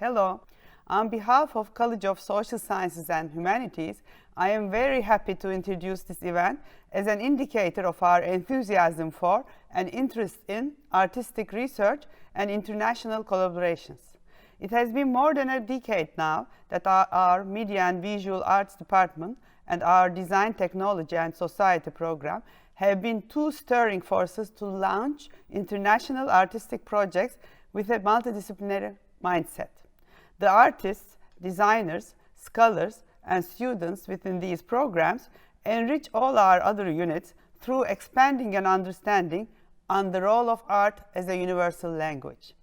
Hello. On behalf of College of Social Sciences and Humanities, I am very happy to introduce this event as an indicator of our enthusiasm for and interest in artistic research and international collaborations. It has been more than a decade now that our Media and Visual Arts Department and our Design Technology and Society program have been two stirring forces to launch international artistic projects with a multidisciplinary mindset. The artists, designers, scholars, and students within these programs enrich all our other units through expanding an understanding on the role of art as a universal language.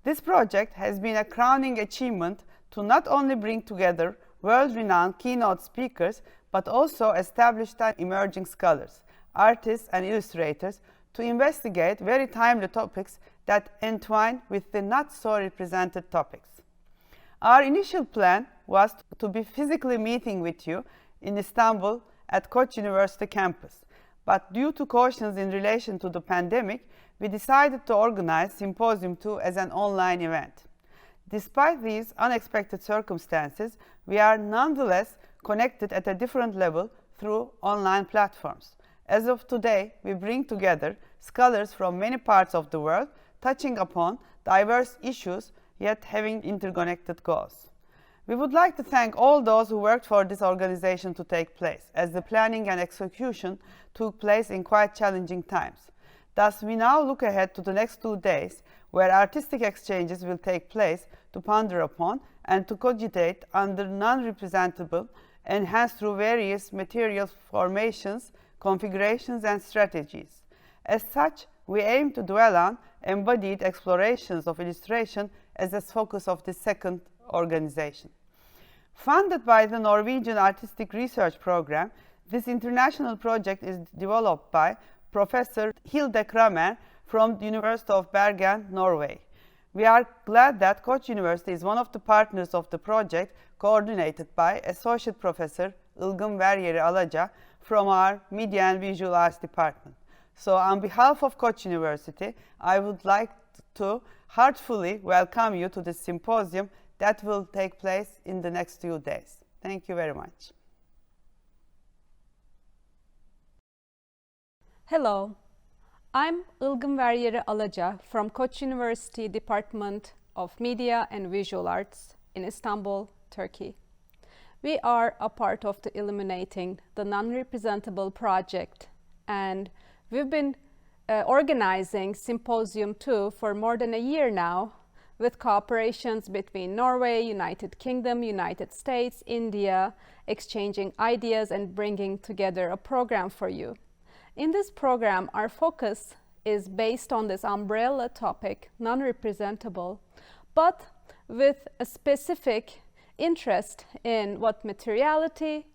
This project has been a crowning achievement to not only bring together world-renowned keynote speakers, but also established and emerging scholars, artists, and illustrators to investigate very timely topics that entwine with the not-so-represented topics. Our initial plan was to be physically meeting with you in Istanbul at Koç University campus, but due to cautions in relation to the pandemic, we decided to organize Symposium II as an online event. Despite these unexpected circumstances, we are nonetheless connected at a different level through online platforms. As of today, we bring together scholars from many parts of the world, touching upon diverse issues yet having interconnected goals. We would like to thank all those who worked for this organization to take place, as the planning and execution took place in quite challenging times. Thus, we now look ahead to the next 2 days, where artistic exchanges will take place to ponder upon and to cogitate under non-representable, enhanced through various material formations, configurations, and strategies. As such, we aim to dwell on embodied explorations of illustration as the focus of the second organization. Funded by the Norwegian Artistic Research Program, this international project is developed by Professor Hilde Kramer from the University of Bergen, Norway. We are glad that Koç University is one of the partners of the project, coordinated by Associate Professor Ilgın Veryeri Alaca from our Media and Visual Arts Department. So on behalf of Koç University, I would like to heartfully welcome you to this symposium that will take place in the next few days. Thank you very much. Hello, I'm Ilgın Veryeri Alaca from Koç University Department of Media and Visual Arts in Istanbul, Turkey. We are a part of the Illuminating the Non-Representable project, and we've been organizing Symposium II for more than a year now, with cooperations between Norway, United Kingdom, United States, India, exchanging ideas and bringing together a program for you. In this program, our focus is based on this umbrella topic, non-representable, but with a specific interest in what materiality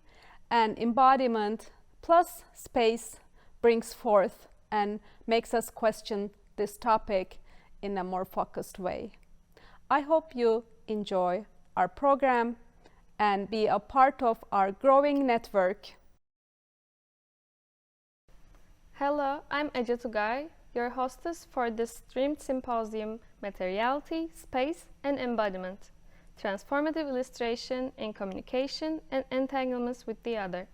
and embodiment plus space brings forth and makes us question this topic in a more focused way. I hope you enjoy our program and be a part of our growing network. Hello, I'm Ece Tugay, your hostess for this streamed symposium, Materiality, Space and Embodiment, Transformative Illustration in Communication and Entanglements with the Other,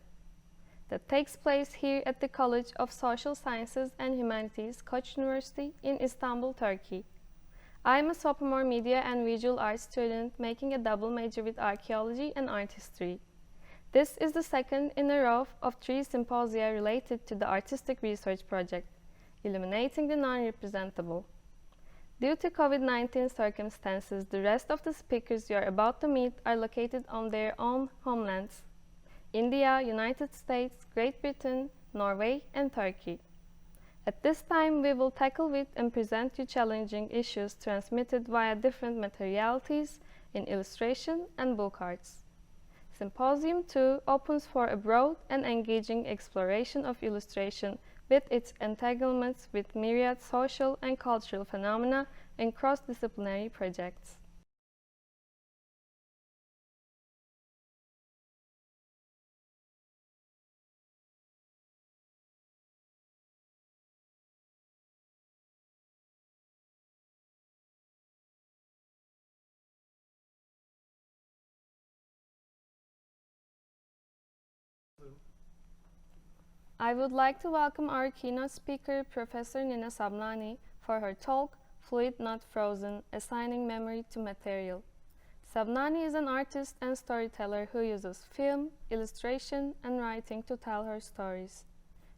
that takes place here at the College of Social Sciences and Humanities, Koç University in Istanbul, Turkey. I am a sophomore media and visual arts student making a double major with archaeology and art history. This is the second in a row of 3 symposia related to the Artistic Research Project, Illuminating the Non-Representable. Due to COVID-19 circumstances, the rest of the speakers you are about to meet are located on their own homelands: India, United States, Great Britain, Norway, and Turkey. At this time, we will tackle with and present you challenging issues transmitted via different materialities in illustration and book arts. Symposium II opens for a broad and engaging exploration of illustration with its entanglements with myriad social and cultural phenomena and cross-disciplinary projects. I would like to welcome our keynote speaker, Professor Nina Sabnani, for her talk, Fluid Not Frozen, Assigning Memory to Material. Sabnani is an artist and storyteller who uses film, illustration, and writing to tell her stories.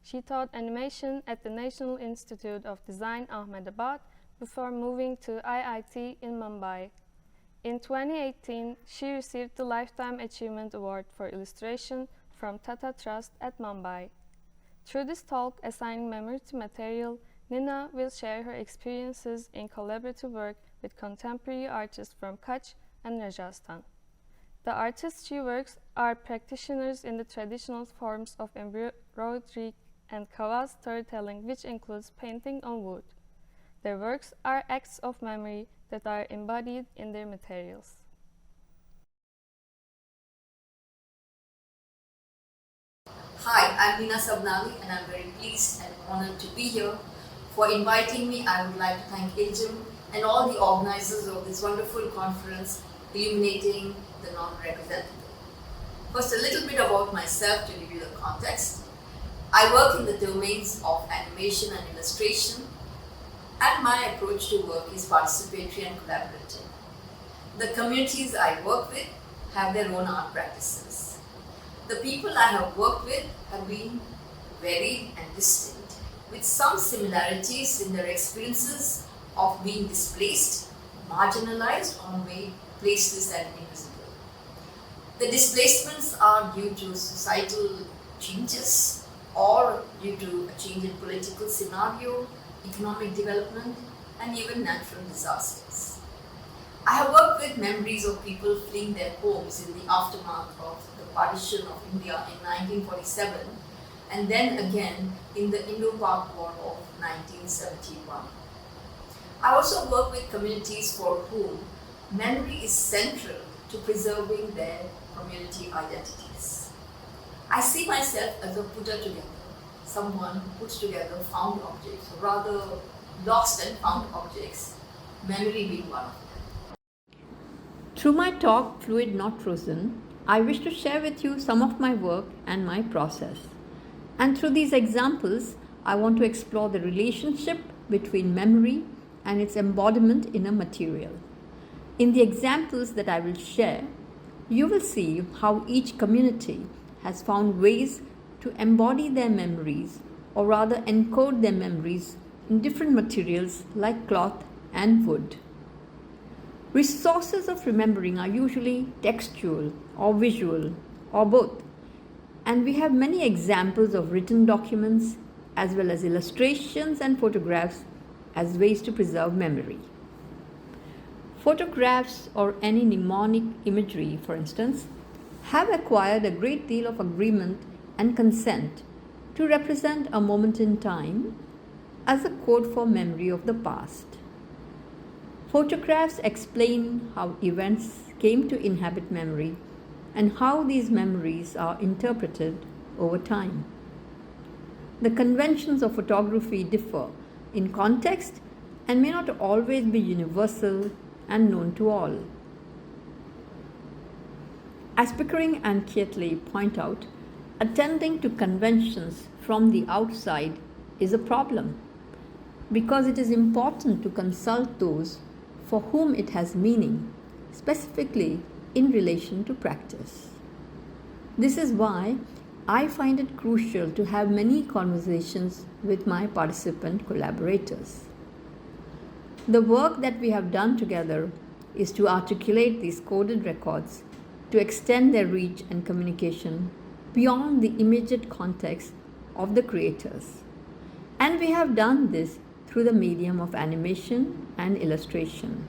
She taught animation at the National Institute of Design, Ahmedabad, before moving to IIT in Mumbai. In 2018, she received the Lifetime Achievement Award for Illustration from Tata Trust at Mumbai. Through this talk, Assigning Memory to Material, Nina will share her experiences in collaborative work with contemporary artists from Kutch and Rajasthan. The artists she works are practitioners in the traditional forms of embroidery and kawa storytelling, which includes painting on wood. Their works are acts of memory that are embodied in their materials. Hi, I'm Nina Sabnani and I'm very pleased and honored to be here. For inviting me, I would like to thank ILJIM and all the organizers of this wonderful conference illuminating the non-representable. First, a little bit about myself to give you the context. I work in the domains of animation and illustration, and my approach to work is participatory and collaborative. The communities I work with have their own art practices. The people I have worked with have been varied and distinct, with some similarities in their experiences of being displaced, marginalized, or made placeless and invisible. The displacements are due to societal changes or due to a change in political scenario, economic development, and even natural disasters. I have worked with memories of people fleeing their homes in the aftermath of the partition of India in 1947 and then again in the Indo-Pak War of 1971. I also work with communities for whom memory is central to preserving their community identities. I see myself as a putter together, someone who puts together found objects, or rather lost and found objects, memory being one of them. Through my talk, Fluid Not Frozen, I wish to share with you some of my work and my process. And through these examples, I want to explore the relationship between memory and its embodiment in a material. In the examples that I will share, you will see how each community has found ways to embody their memories, or rather encode their memories in different materials like cloth and wood. Resources of remembering are usually textual or visual or both, and we have many examples of written documents as well as illustrations and photographs as ways to preserve memory. Photographs or any mnemonic imagery, for instance, have acquired a great deal of agreement and consent to represent a moment in time as a code for memory of the past. Photographs explain how events came to inhabit memory and how these memories are interpreted over time. The conventions of photography differ in context and may not always be universal and known to all. As Pickering and Keatley point out, attending to conventions from the outside is a problem because it is important to consult those for whom it has meaning, specifically in relation to practice. This is why I find it crucial to have many conversations with my participant collaborators. The work that we have done together is to articulate these coded records to extend their reach and communication beyond the immediate context of the creators. And we have done this through the medium of animation and illustration.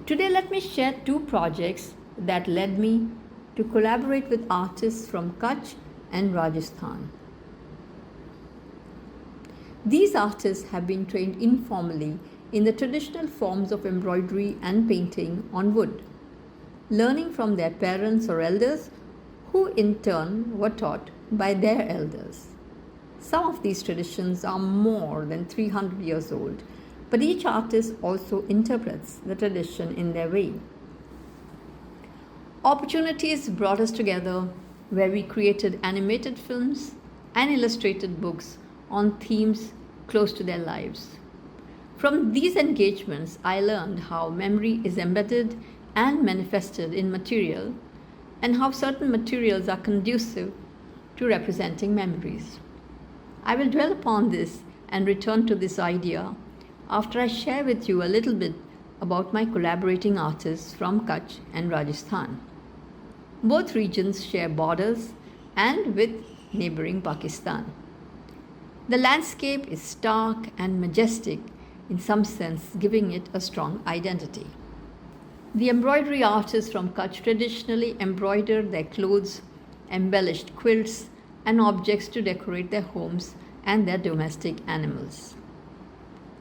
Today, let me share two projects that led me to collaborate with artists from Kutch and Rajasthan. These artists have been trained informally in the traditional forms of embroidery and painting on wood, learning from their parents or elders, who in turn were taught by their elders. Some of these traditions are more than 300 years old, but each artist also interprets the tradition in their way. Opportunities brought us together where we created animated films and illustrated books on themes close to their lives. From these engagements, I learned how memory is embedded and manifested in material, and how certain materials are conducive to representing memories. I will dwell upon this and return to this idea after I share with you a little bit about my collaborating artists from Kutch and Rajasthan. Both regions share borders and with neighboring Pakistan. The landscape is stark and majestic, in some sense giving it a strong identity. The embroidery artists from Kutch traditionally embroidered their clothes, embellished quilts, and objects to decorate their homes and their domestic animals.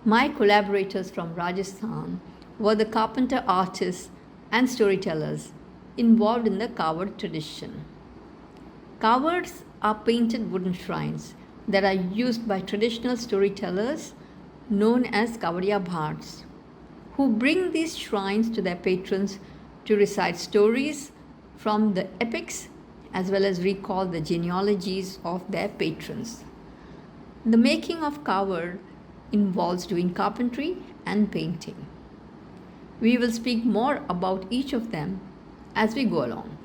My collaborators from Rajasthan were the carpenter artists and storytellers involved in the Kawad tradition. Kawads are painted wooden shrines that are used by traditional storytellers known as Kawadiya Bharts, who bring these shrines to their patrons to recite stories from the epics as well as recall the genealogies of their patrons. The making of Kawad involves doing carpentry and painting. We will speak more about each of them as we go along.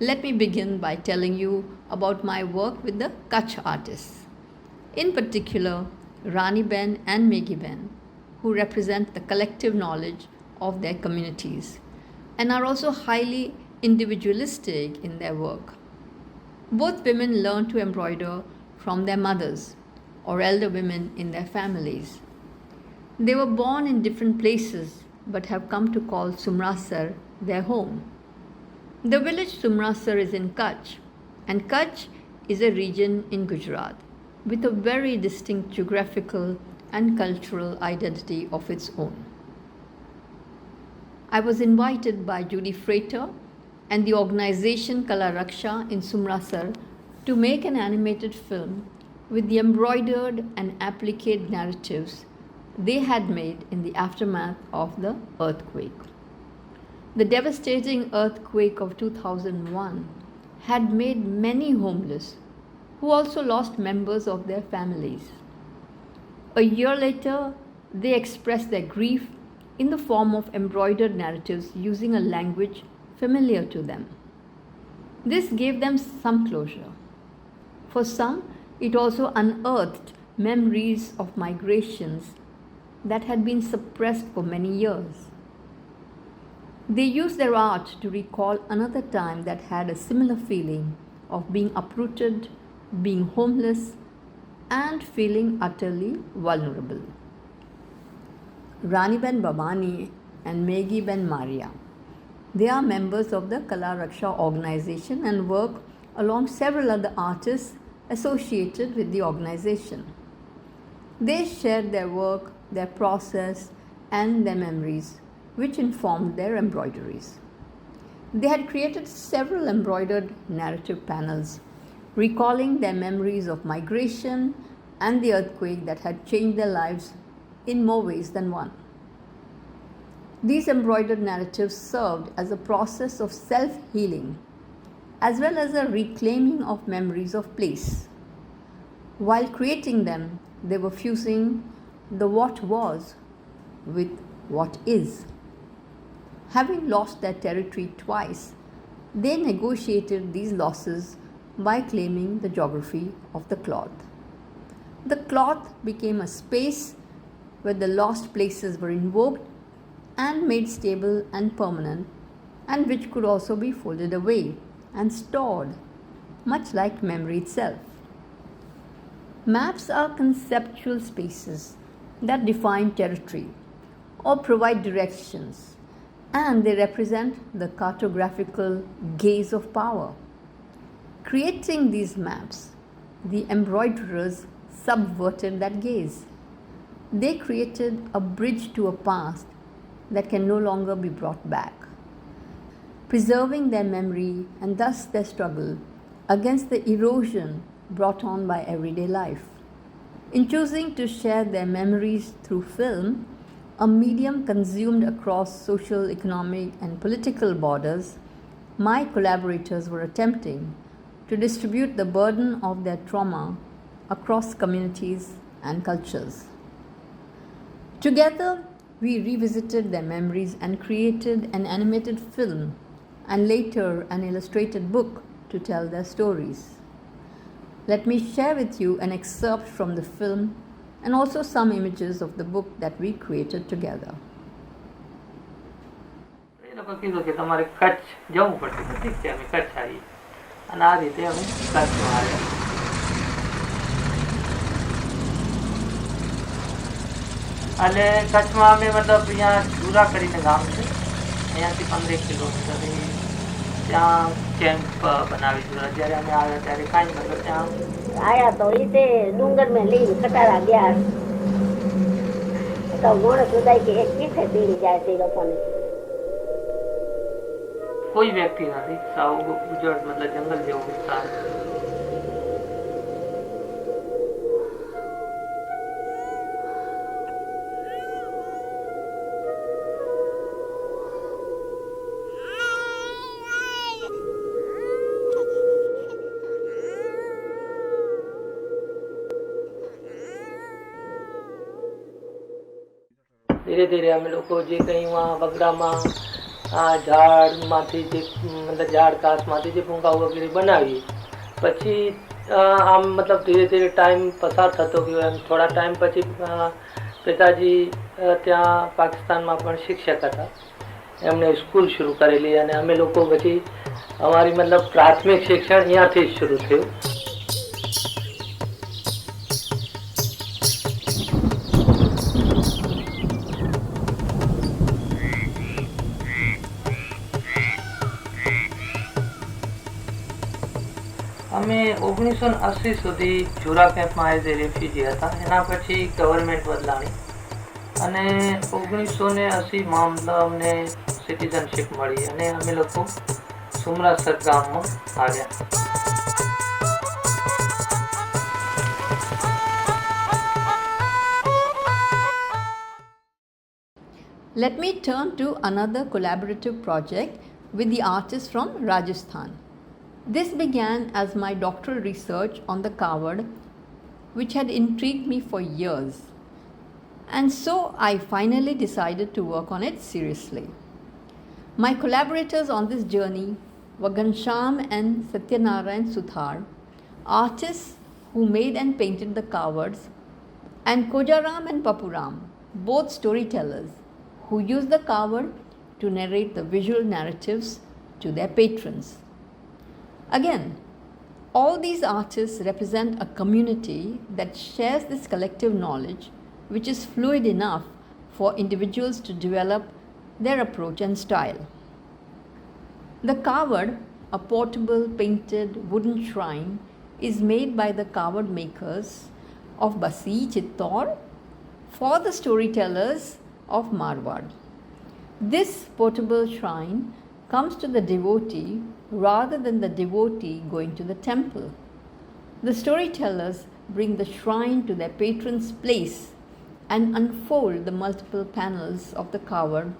Let me begin by telling you about my work with the Kutch artists. In particular, Rani Ben and Megi Ben, who represent the collective knowledge of their communities and are also highly individualistic in their work. Both women learn to embroider from their mothers or elder women in their families. They were born in different places but have come to call Sumrasar their home. The village Sumrasar is in Kutch, and Kutch is a region in Gujarat with a very distinct geographical and cultural identity of its own. I was invited by Judy Frater and the organization Kala Raksha in Sumrasar to make an animated film with the embroidered and appliqued narratives they had made in the aftermath of the earthquake. The devastating earthquake of 2001 had made many homeless who also lost members of their families. A year later, they expressed their grief in the form of embroidered narratives using a language familiar to them. This gave them some closure. For some, it also unearthed memories of migrations that had been suppressed for many years. They used their art to recall another time that had a similar feeling of being uprooted, being homeless, and feeling utterly vulnerable. Rani Ben Babani and Megi Ben Maria. They are members of the Kala Raksha organization and work along several other artists associated with the organization. They shared their work, their process, and their memories, which informed their embroideries. They had created several embroidered narrative panels, recalling their memories of migration and the earthquake that had changed their lives in more ways than one. These embroidered narratives served as a process of self-healing, as well as a reclaiming of memories of place. While creating them, they were fusing the what was with what is. Having lost their territory twice, they negotiated these losses by claiming the geography of the cloth. The cloth became a space where the lost places were invoked and made stable and permanent, and which could also be folded away and stored, much like memory itself. Maps are conceptual spaces that define territory or provide directions, and they represent the cartographical gaze of power. Creating these maps, the embroiderers subverted that gaze. They created a bridge to a past that can no longer be brought back, preserving their memory and thus their struggle against the erosion brought on by everyday life. In choosing to share their memories through film, a medium consumed across social, economic, and political borders, my collaborators were attempting to distribute the burden of their trauma across communities and cultures. Together, we revisited their memories and created an animated film and later an illustrated book to tell their stories. Let me share with you an excerpt from the film and also some images of the book that we created together. કીધું કે તમારે કચ્છ જવું પડશે તો ઠીક છે અમે કચ્છ આવીએ અને આ રીતે અમે કચ્છમાં આવ્યા અને કચ્છમાં અમે મતલબ અહીંયા જુરા કરીને ગામ છે અહીંયાથી 15 કિલોમીટર ત્યાં કેમ્પ બનાવી જુરા જ્યારે અમે આવ્યા ત્યારે કાંઈ મતલબ ત્યાં આયા તો એ તે ડુંગરમાં લઈને ખટારા ગયા તો માણસ બધા કે એક પીઠે પીડી જાય તે લોકોને કોઈ વ્યક્તિ નથી સાવ ઉજળ મતલબ જંગલ જેવો વિસ્તાર ધીરે ધીરે અમે લોકો જે કંઈ બગડામાં ઝાડમાંથી જે મતલબ ઝાડ કાચમાંથી જે ભૂંગા વગેરે બનાવીએ પછી આમ મતલબ ધીરે ધીરે ટાઈમ પસાર થતો ગયો એમ થોડા ટાઈમ પછી પિતાજી ત્યાં પાકિસ્તાનમાં પણ શિક્ષક હતા એમણે સ્કૂલ શરૂ કરેલી અને અમે લોકો પછી અમારી મતલબ પ્રાથમિક શિક્ષણ અહીંયાથી જ શરૂ થયું અમે 1980 સુધી જુરા કેમ્પમાં એઝ એ રેફ્યુજી હતા એના પછી ગવર્મેન્ટ બદલાણી અને 1980માં અમને સિટીઝનશીપ મળી અને અમે લોકો સુમરાસર ગામમાં આવ્યા Let me turn to another collaborative project with the artists from Rajasthan. This began as my doctoral research on the coward, which had intrigued me for years, and so I finally decided to work on it seriously. My collaborators on this journey were Ghanshyam and Satyanarayan Suthar, artists who made and painted the cowards, and Kojaram and Papuram, both storytellers who used the coward to narrate the visual narratives to their patrons. Again, all these artists represent a community that shares this collective knowledge, which is fluid enough for individuals to develop their approach and style. The coward, a portable painted wooden shrine, is made by the coward makers of Basi, Chittor for the storytellers of Marwad. This portable shrine comes to the devotee rather than the devotee going to the temple. The storytellers bring the shrine to their patron's place and unfold the multiple panels of the coward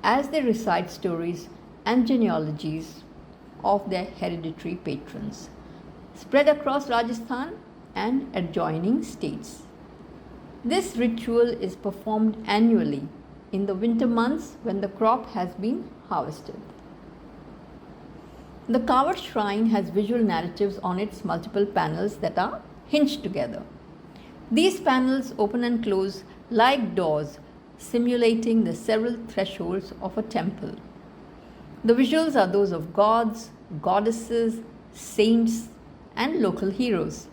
as they recite stories and genealogies of their hereditary patrons, spread across Rajasthan and adjoining states. This ritual is performed annually in the winter months when the crop has been harvested. The coward shrine has visual narratives on its multiple panels that are hinged together. These panels open and close like doors, simulating the several thresholds of a temple. The visuals are those of gods, goddesses, saints, and local heroes.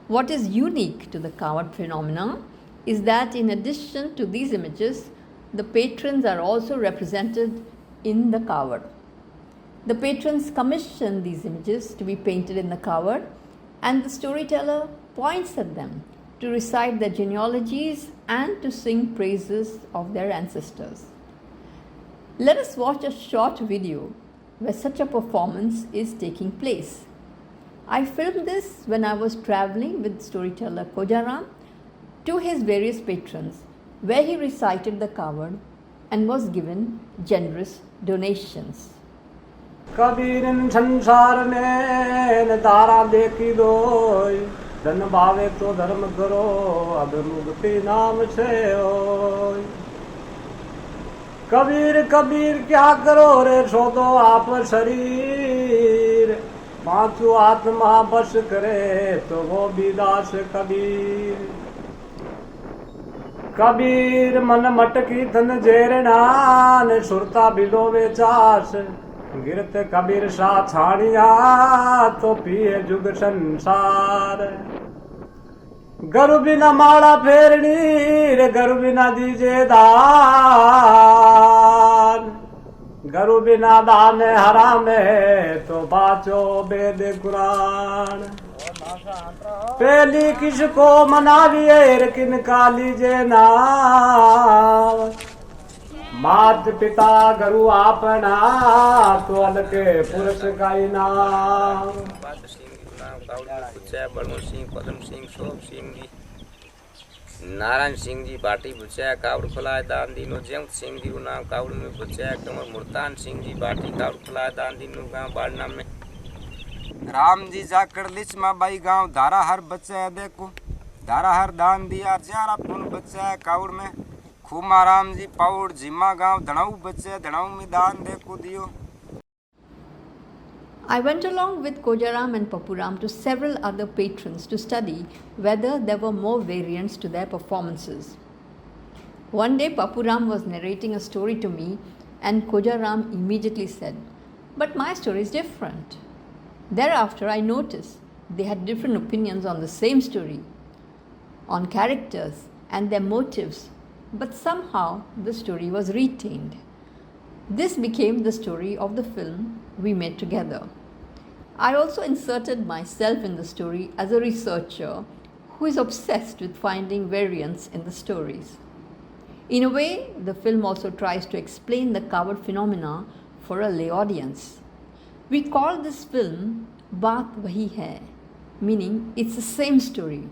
What is unique to the coward phenomena is that in addition to these images, the patrons are also represented in the coward. The patrons commission these images to be painted in the coward, and the storyteller points at them to recite their genealogies and to sing praises of their ancestors. Let us watch a short video where such a performance is taking place. I filmed this when I was traveling with storyteller Kojaram to his various patrons, where he recited the coward and was given generous donations. Kabir संसार में न दारा देखी दोय, धन भावे तो धर्म करो, अब मुक्ति नाम से होय। कबीर कबीर क्या करो रे, सो दो आप शरीर, पांचू आत्मा बस करे तो वो भी दास कबीर। कबीर मन मटकी धन जेरनान, सुरता बिलो वे चास, गिरत कबीर सा छाड़िया तो पिए जुग संसार। गरु बिना माड़ा फेरनी रे, गरु बिना दीजे दान, गरु बिना दान हराम तो बाचो वेद कुरान। पहली किसको मनाविए किन काली जे नाम, मात पिता गुरु आपना तो अलके पुरुष का नाम। बलवंत सिंह, पदम सिंह, शोभ सिंह जी, नारायण सिंह जी बाटी बुचाया कावड़ खुलाए दान दीनो, जयंत सिंह जी नाम कावड़ में बुचाया कमर, मुल्तान सिंह जी बाटी कावड़ खुलाए दान दीनो गाँव बाड़ना में। राम जी जाकर लिच माँ बाई गाँव धारा हर बच्चा देखो, धारा हर दान दिया ज्यारा पुन बच्चा कावड़ में। खूमा राम जी पाउड़ जिम्मा गाँव धनाऊ बच्चे धनाऊ में दान देखो दियो। I went along with Kojaram and Papuram to several other patrons to study whether there were more variants to their performances. One day Papuram was narrating a story to me and Kojaram immediately said, "But my story is different." Thereafter I noticed they had different opinions on the same story, on characters and their motives, but somehow the story was retained. This became the story of the film we made together. I also inserted myself in the story as a researcher who is obsessed with finding variants in the stories. In a way, the film also tries to explain the coward phenomena for a lay audience. We call this film Baat Wahi Hai, meaning it's the same story.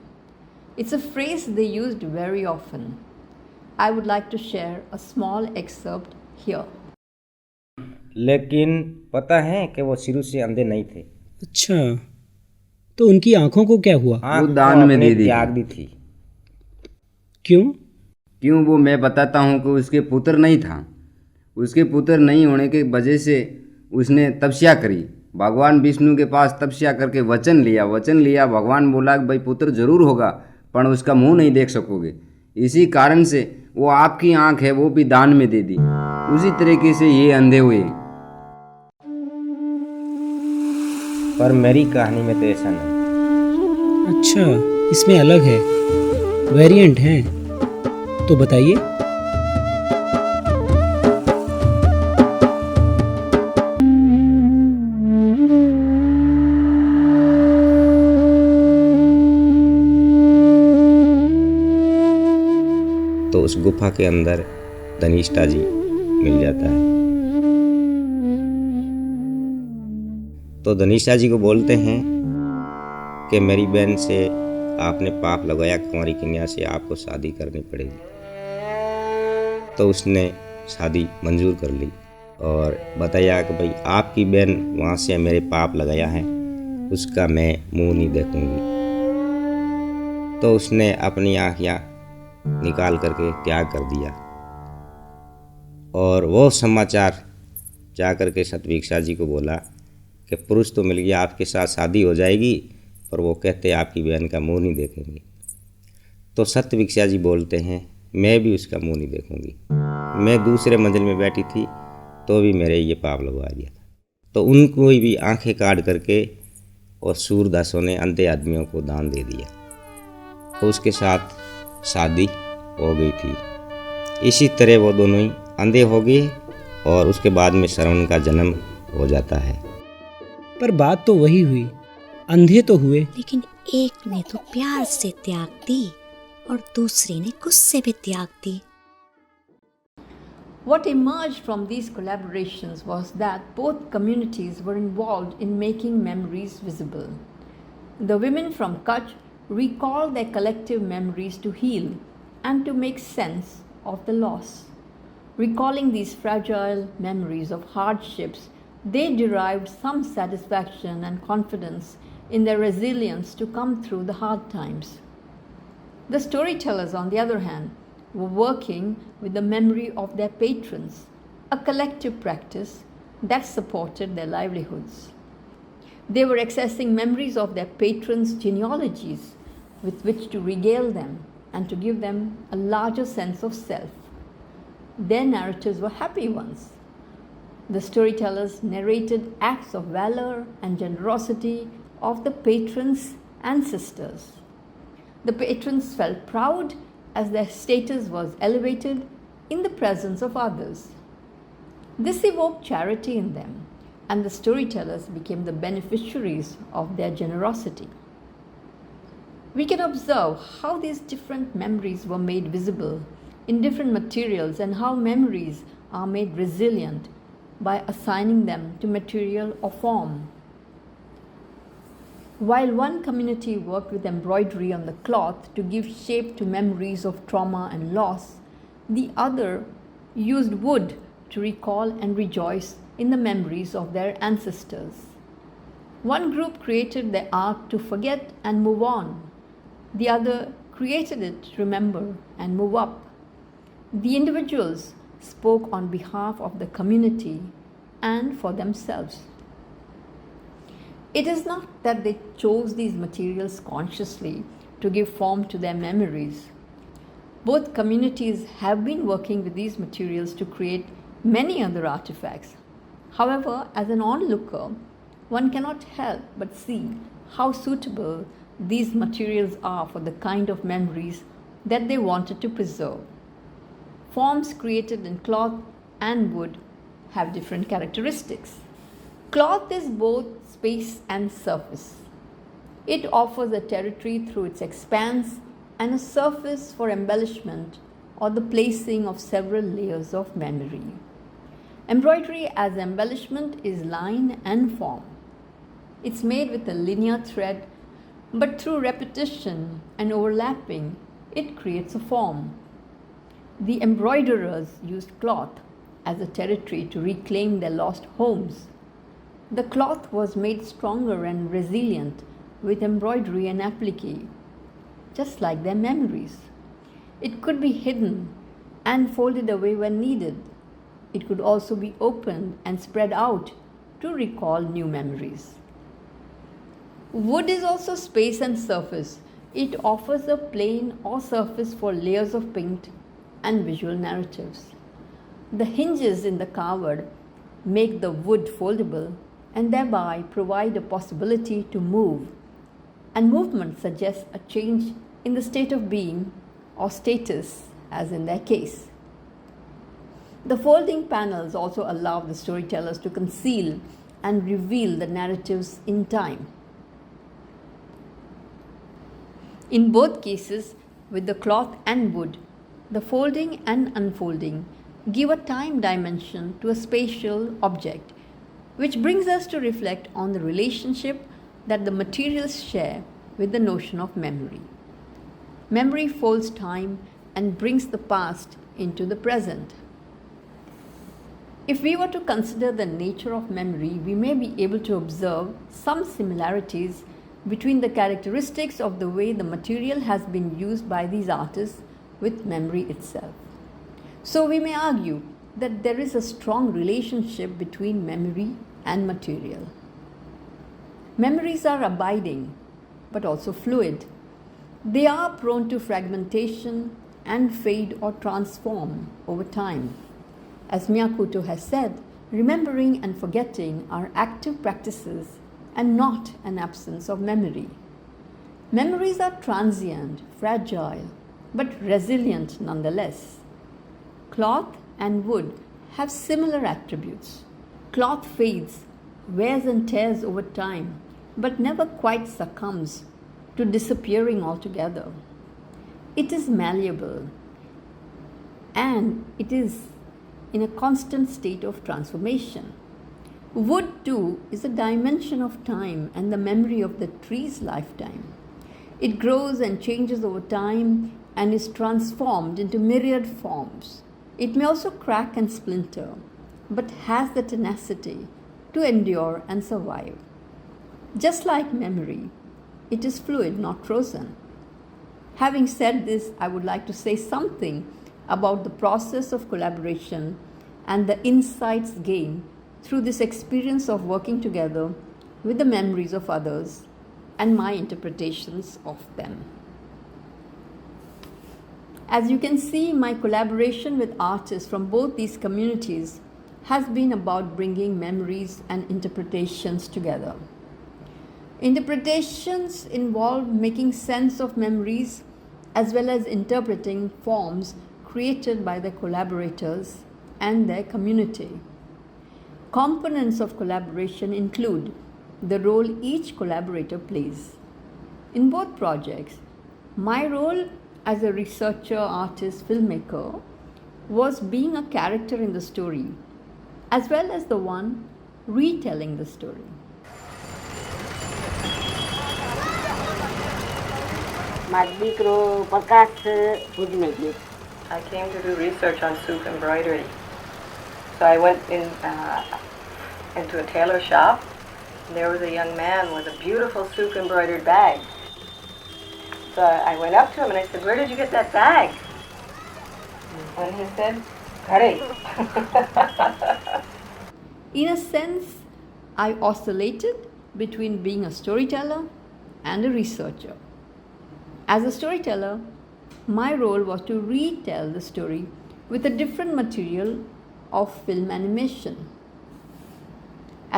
It's a phrase they used very often. I would like to share a small excerpt here. लेकिन पता है कि वो शुरू से अंधे नहीं थे। अच्छा, तो उनकी आंखों को क्या हुआ? वो दान में दे दी, त्याग दी थी। क्यों? वो मैं बताता हूँ कि उसके पुत्र नहीं था। उसके पुत्र नहीं होने के वजह से उसने तपस्या करी, भगवान विष्णु के पास तपस्या करके वचन लिया। भगवान बोला कि भाई पुत्र जरूर होगा पर उसका मुंह नहीं देख सकोगे। इसी कारण से वो आपकी आंख है वो भी दान में दे दी। उसी तरीके से ये अंधे हुए। पर मेरी कहानी में तो ऐसा नहीं। अच्छा, इसमें अलग है, वेरिएंट हैं, तो बताइए। तो उस गुफा के अंदर धनिष्ठा जी मिल जाता है। तो धनिष्ठा जी को बोलते हैं कि मेरी बहन से आपने पाप लगाया, कुंवारी कन्या से आपको शादी करनी पड़ेगी। तो उसने शादी मंजूर कर ली और बताया कि भाई आपकी बहन वहाँ से मेरे पाप लगाया है, उसका मैं मुंह नहीं देखूंगी। तो उसने अपनी आँखियाँ निकाल करके त्याग कर दिया और वो समाचार जा कर के सतभिक्षा जी को बोला कि पुरुष तो मिल गया, आपके साथ शादी हो जाएगी, पर वो कहते आपकी बहन का मुंह नहीं देखेंगे। तो सतभिक्षा जी बोलते हैं मैं भी उसका मुंह नहीं देखूंगी। मैं दूसरे मंजिल में बैठी थी तो भी मेरे ये पाप लगवा दिया था। तो उनको भी आंखें काट करके और सूरदासों ने अंधे आदमियों को दान दे दिया। तो उसके साथ शादी हो गई थी। इसी तरह वो दोनों ही अंधे हो गए और उसके बाद में श्रवण का जन्म हो जाता है। पर बात तो वही हुई, अंधे तो हुए। लेकिन एक ने तो प्यार से त्याग दी और दूसरे ने गुस्से में त्याग दी। What emerged from these collaborations was that both communities were involved in making memories visible. The women from Kutch recalled their collective memories to heal and to make sense of the loss. Recalling these fragile memories of hardships they derived some satisfaction and confidence in their resilience to come through the hard times. The storytellers, on the other hand, were working with the memory of their patrons, a collective practice that supported their livelihoods. They were accessing memories of their patrons' genealogies with which to regale them and to give them a larger sense of self. Their narratives were happy ones. The storytellers narrated acts of valor and generosity of the patrons' ancestors. The patrons felt proud as their status was elevated in the presence of others. This evoked charity in them, and the storytellers became the beneficiaries of their generosity. We can observe how these different memories were made visible in different materials and how memories are made resilient by assigning them to material or form. While one community worked with embroidery on the cloth to give shape to memories of trauma and loss, the other used wood to recall and rejoice in the memories of their ancestors. One group created the art to forget and move on. The other created it to remember and move up. The individuals spoke on behalf of the community and for themselves. It is not that they chose these materials consciously to give form to their memories. Both communities have been working with these materials to create many other artifacts. However, as an onlooker, one cannot help but see how suitable these materials are for the kind of memories that they wanted to preserve. Forms created in cloth and wood have different characteristics. Cloth is both space and surface. It offers a territory through its expanse and a surface for embellishment or the placing of several layers of memory. Embroidery as embellishment is line and form. It's made with a linear thread, but through repetition and overlapping, it creates a form. The embroiderers used cloth as a territory to reclaim their lost homes. The cloth was made stronger and resilient with embroidery and applique, just like their memories. It could be hidden and folded away when needed. It could also be opened and spread out to recall new memories. Wood is also space and surface. It offers a plane or surface for layers of paint and visual narratives. The hinges in the cupboard make the wood foldable and thereby provide a possibility to move. And movement suggests a change in the state of being or status, as in their case. The folding panels also allow the storytellers to conceal and reveal the narratives in time. In both cases, with the cloth and wood, the folding and unfolding give a time dimension to a spatial object, which brings us to reflect on the relationship that the materials share with the notion of memory. Memory folds time and brings the past into the present. If we were to consider the nature of memory, we may be able to observe some similarities between the characteristics of the way the material has been used by these artists with memory itself. So we may argue that there is a strong relationship between memory and material. Memories are abiding, but also fluid. They are prone to fragmentation and fade or transform over time. As Miyakoto has said, remembering and forgetting are active practices and not an absence of memory. Memories are transient, fragile, but resilient nonetheless. Cloth and wood have similar attributes. Cloth fades, wears and tears over time, but never quite succumbs to disappearing altogether. It is malleable, and it is in a constant state of transformation. Wood, too, is a dimension of time and the memory of the tree's lifetime. It grows and changes over time and is transformed into myriad forms. It may also crack and splinter, but has the tenacity to endure and survive. Just like memory, it is fluid, not frozen. Having said this, I would like to say something about the process of collaboration and the insights gained through this experience of working together with the memories of others and my interpretations of them. As you can see, my collaboration with artists from both these communities has been about bringing memories and interpretations together. Interpretations involve making sense of memories as well as interpreting forms created by the collaborators and their community. Components of collaboration include the role each collaborator plays. In both projects, my role as a researcher, artist, filmmaker was being a character in the story, as well as the one retelling the story. I came to do research on silk embroidery. So I went into a tailor shop, and there was a young man with a beautiful silk embroidered bag. So I went up to him and I said, "Where did you get that bag?" And he said, "Ghare." In a sense, I oscillated between being a storyteller and a researcher. As a storyteller, my role was to retell the story with a different material of film animation.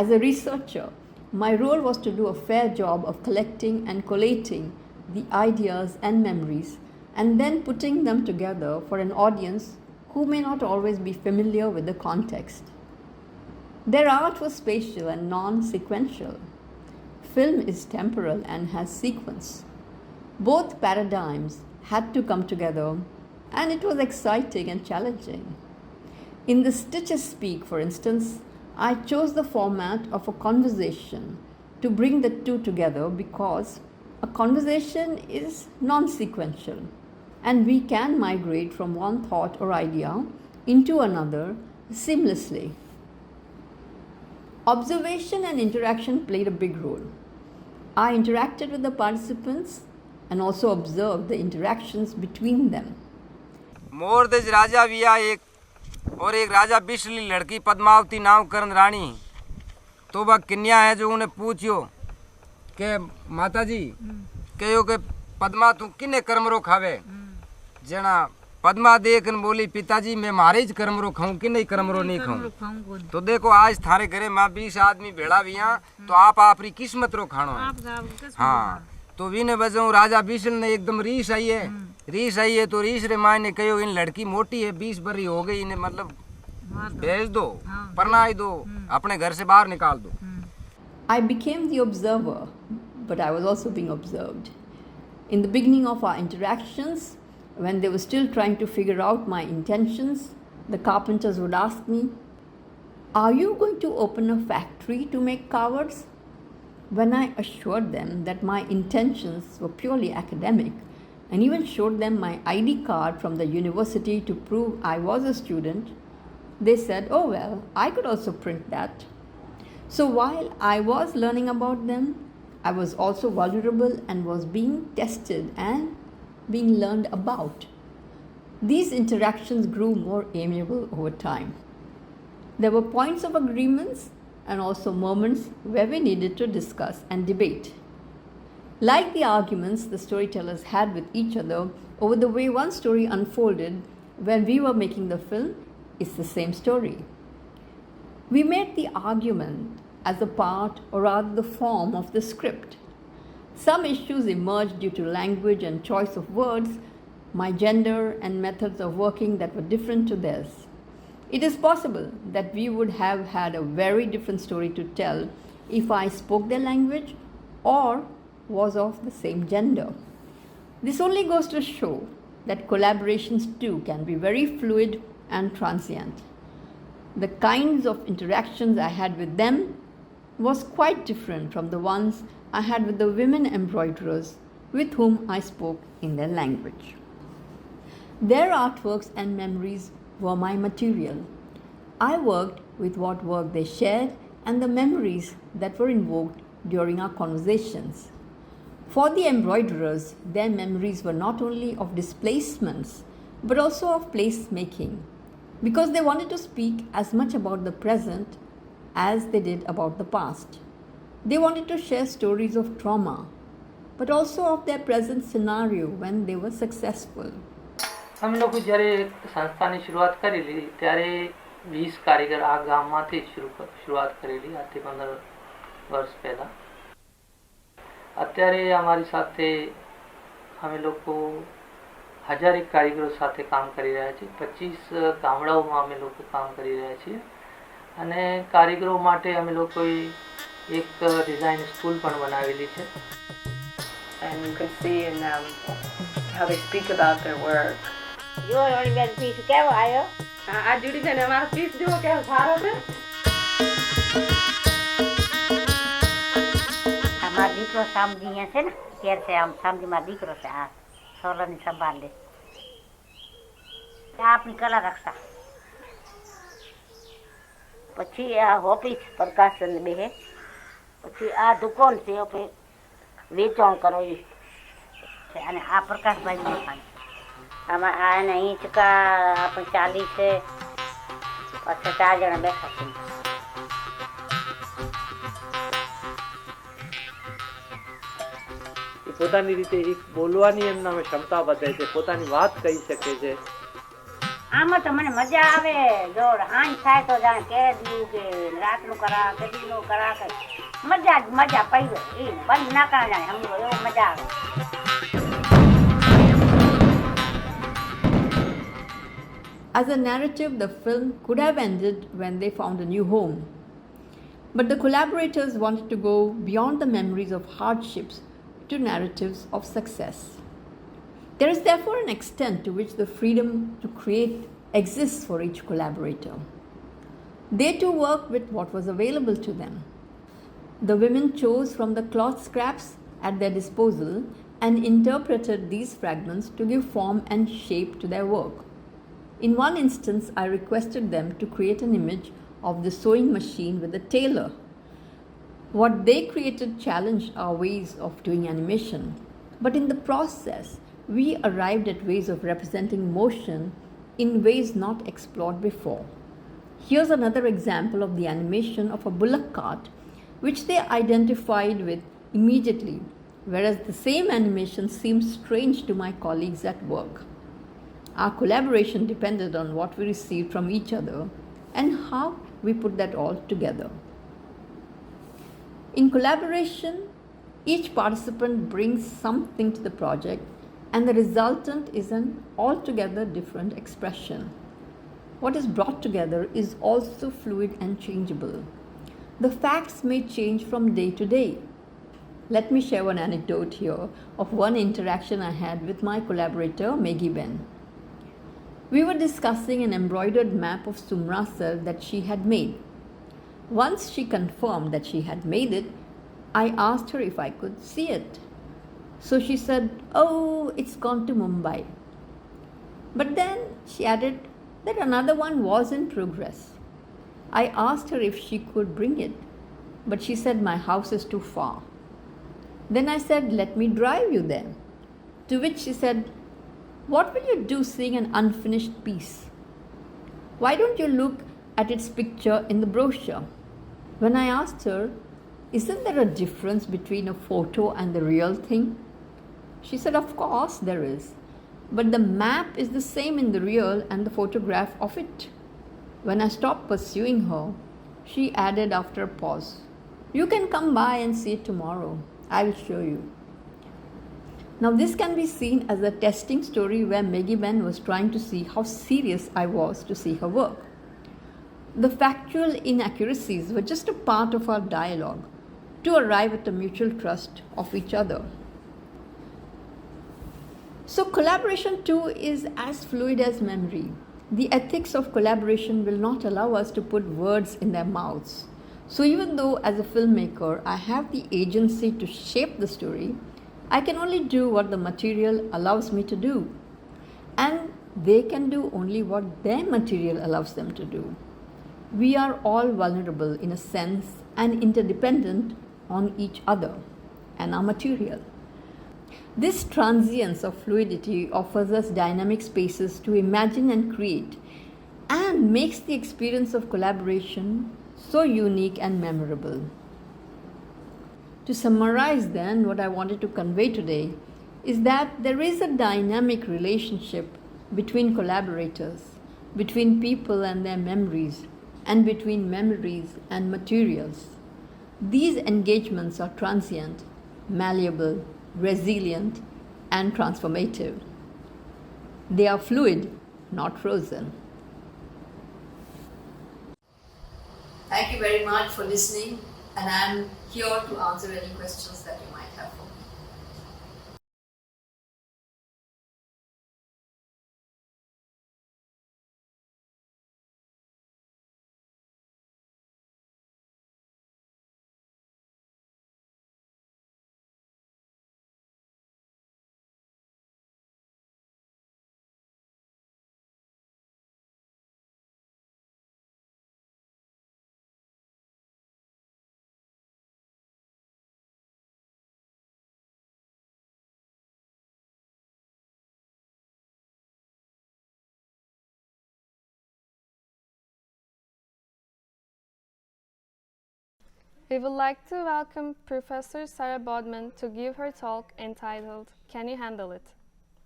As a researcher, my role was to do a fair job of collecting and collating the ideas and memories and then putting them together for an audience who may not always be familiar with the context. Their art was spatial and non-sequential. Film is temporal and has sequence. Both paradigms had to come together, and it was exciting and challenging. In the Stitches Speak, for instance, I chose the format of a conversation to bring the two together because a conversation is non-sequential and we can migrate from one thought or idea into another seamlessly. Observation and interaction played a big role. I interacted with the participants and also observed the interactions between them. मोर देश राजा विया एक और एक राजा बिशली लड़की पद्मावती नाव करण रानी तो वह कन्या है जो उन्हें पूछियो के माता जी कहो के पद्मा तू किन्ने कर्मरो खावे जना पद्मा देखन बोली पिताजी मैं मारे ही कर्मरो खाऊं कि नहीं कर्मरो नहीं खाऊं तो देखो आज थारे घरे माँ 20 आदमी भेड़ा भी यहाँ तो आप आपरी किस्मत रो खानो है हाँ तो विने बजाऊं राजा बिशल ने एकदम रीस आई है तो रीस रे माँ ने कहो इन लड़की मोटी है 20 बरी हो गई इन्हें मतलब भेज दो परनाई दो अपने घर से बाहर निकाल दो. I became the observer, but I was also being observed. In the beginning of our interactions, when they were still trying to figure out my intentions, the carpenters would ask me, "Are you going to open a factory to make carvers?" When I assured them that my intentions were purely academic and even showed them my ID card from the university to prove I was a student, they said, "Oh well, I could also print that." So while I was learning about them, I was also vulnerable and was being tested and being learned about. These interactions grew more amiable over time. There were points of agreements and also moments where we needed to discuss and debate. Like the arguments the storytellers had with each other over the way one story unfolded when we were making the film, it's the same story. We made the argument as a part or rather the form of the script. Some issues emerged due to language and choice of words, my gender and methods of working that were different to theirs. It is possible that we would have had a very different story to tell if I spoke their language or was of the same gender. This only goes to show that collaborations too can be very fluid and transient. The kinds of interactions I had with them was quite different from the ones I had with the women embroiderers with whom I spoke in their language. Their artworks and memories were my material. I worked with what work they shared and the memories that were invoked during our conversations. For the embroiderers, their memories were not only of displacements but also of placemaking, because they wanted to speak as much about the present as they did about the past. They wanted to share stories of trauma, but also of their present scenario when they were successful. અમે લોકો જ્યારે સંસ્થાની શરૂઆત કરેલી ત્યારે 20 કારીગર આ ગામમાંથી શરૂઆત કરેલી આજથી 15 વર્ષ પહેલાં. અત્યારે અમારી સાથે અમે લોકો 1000 કારીગરો સાથે કામ કરી રહ્યા છીએ. 25 ગામડાઓમાં અમે લોકો કામ કરી રહ્યા છીએ અને કારીગરો માટે અમે લોકોએ એક ડિઝાઇન સ્કૂલ પણ બનાવેલી છે. And you can see in how they speak about their work. જો ઓલી બેન પીસ કેવો આવ્યો? આ જુડી બેન અમારો પીસ જુઓ કેવો સારો છે. અમારો દીકરો સામજી અહીંયા છે ને ઘેર છે આમ સામજી મારો દીકરો છે આ સોલરની સંભાળ લે આ આપણી કલા રક્ષા પછી આ ઓફિસ પ્રકાશન બેહે પછી આ દુકાન છે આપણે વેચાણ કરવી છે અને આ પ્રકાશભાઈ દુકાન આમાં આ એને ઈંચકા આપણે ચાલી છે પાછા 4 જણા બેઠા છે. પોતાની રીતે એક બોલવાની એમનામાં ક્ષમતા વધે છે, પોતાની વાત કહી શકે છે. આમાં તો મને મજા આવે જો હાંજ થાય તો જાણે કે દીવું કે રાતનું કરા કે દીનું કરા કે મજા પડી એ બંધ ના કરા જાણે સમજો એવો મજા આવે. As a narrative, the film could have ended when they found a new home. But the collaborators wanted to go beyond the memories of hardships to narratives of success. There is therefore an extent to which the freedom to create exists for each collaborator. They too worked with what was available to them. The women chose from the cloth scraps at their disposal and interpreted these fragments to give form and shape to their work. In one instance, I requested them to create an image of the sewing machine with a tailor. What they created challenged our ways of doing animation, but in the process, we arrived at ways of representing motion in ways not explored before. Here's another example of the animation of a bullock cart, which they identified with immediately, whereas the same animation seemed strange to my colleagues at work. Our collaboration depended on what we received from each other and how we put that all together. In collaboration, each participant brings something to the project, and the resultant is an altogether different expression. What is brought together is also fluid and changeable. The facts may change from day to day. Let me share one anecdote here of one interaction I had with my collaborator, Maggie Ben. We were discussing an embroidered map of Sumrasar that she had made. Once she confirmed that she had made it, I asked her if I could see it. So she said, "Oh, it's gone to Mumbai." But then she added that another one was in progress. I asked her if she could bring it, but she said, "My house is too far." Then I said, "Let me drive you then." To which she said, "What will you do seeing an unfinished piece? Why don't you look at its picture in the brochure?" When I asked her, "Isn't there a difference between a photo and the real thing?" She said, "Of course there is, but the map is the same in the real and the photograph of it." When I stopped pursuing her, she added after a pause, "You can come by and see it tomorrow. I will show you." Now this can be seen as a testing story where Maggie Ben was trying to see how serious I was to see her work. The factual inaccuracies were just a part of our dialogue to arrive at a mutual trust of each other. So collaboration too is as fluid as memory. The ethics of collaboration will not allow us to put words in their mouths. So even though as a filmmaker I have the agency to shape the story, I can only do what the material allows me to do. And they can do only what their material allows them to do. We are all vulnerable in a sense and interdependent on each other and are material. This transience of fluidity offers us dynamic spaces to imagine and create, and makes the experience of collaboration so unique and memorable. To summarize then, what I wanted to convey today is that there is a dynamic relationship between collaborators, between people and their memories, and between memories and materials. These engagements are transient, malleable, resilient, and transformative. They are fluid, not frozen. Thank you very much for listening, and I'm here to answer any questions that you might have for me. We would like to welcome Professor Sarah Bodman to give her talk entitled, Can You Handle It?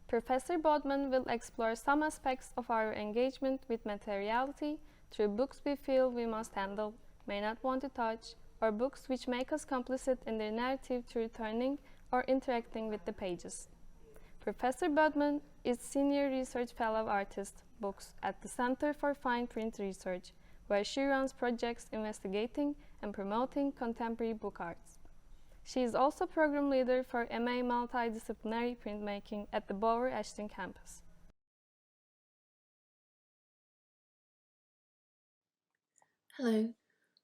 Professor Bodman will explore some aspects of our engagement with materiality through books we feel we must handle, may not want to touch, or books which make us complicit in their narrative through turning or interacting with the pages. Professor Bodman is Senior Research Fellow Artist, Books at the Center for Fine Print Research, where she runs projects investigating and promoting contemporary book arts. She is also program leader for MA Multidisciplinary Printmaking at the Bower Ashton campus. Hello,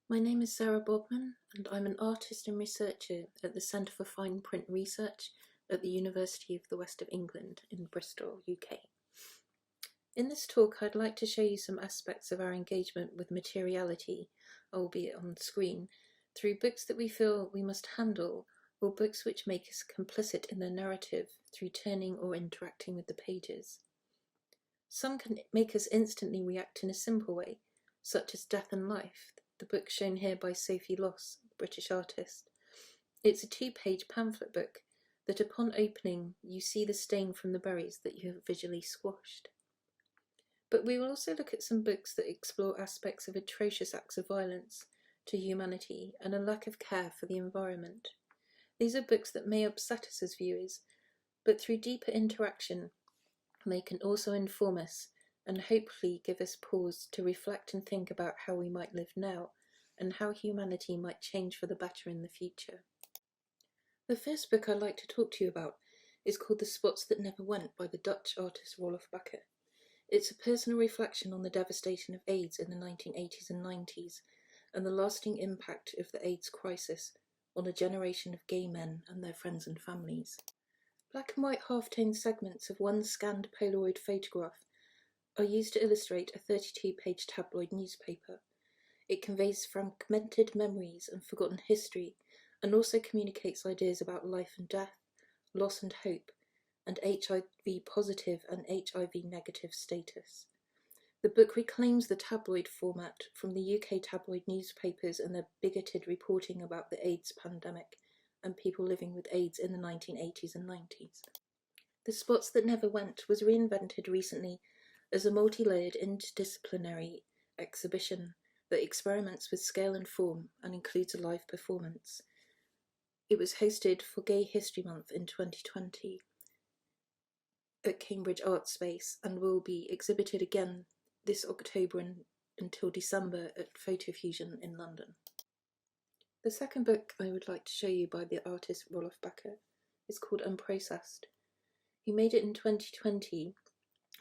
my name is Sarah Bodman, and I'm an artist and researcher at the Centre for Fine Print Research at the University of the West of England in Bristol, UK. In this talk, I'd like to show you some aspects of our engagement with materiality, albeit on the screen, through books that we feel we must handle, or books which make us complicit in the narrative through turning or interacting with the pages. Some can make us instantly react in a simple way, such as Death and Life, the book shown here by Sophie Loss, the British artist. It's a 2-page pamphlet book that upon opening you see the stain from the berries that you have visually squashed. But we will also look at some books that explore aspects of atrocious acts of violence to humanity and a lack of care for the environment. These are books that may upset us as viewers, but through deeper interaction they can also inform us and hopefully give us pause to reflect and think about how we might live now and how humanity might change for the better in the future. The first book I'd like to talk to you about is called The Spots That Never Went by the Dutch artist Rolf Bakker. It's a personal reflection on the devastation of AIDS in the 1980s and 90s and the lasting impact of the AIDS crisis on a generation of gay men and their friends and families. Black and white half-tone segments of one scanned Polaroid photograph are used to illustrate a 32-page tabloid newspaper. It conveys fragmented memories and forgotten history and also communicates ideas about life and death, loss and hope, and HIV positive and HIV negative status. The book reclaims the tabloid format from the UK tabloid newspapers and their bigoted reporting about the AIDS pandemic and people living with AIDS in the 1980s and 90s. The Spots That Never Went was reinvented recently as a multi-layered interdisciplinary exhibition that experiments with scale and form and includes a live performance. It was hosted for Gay History Month in 2020 at Cambridge Art Space and will be exhibited again this October until December at Photofusion in London. The second book I would like to show you by the artist Rolf Bakker is called Unprocessed. He made it in 2020,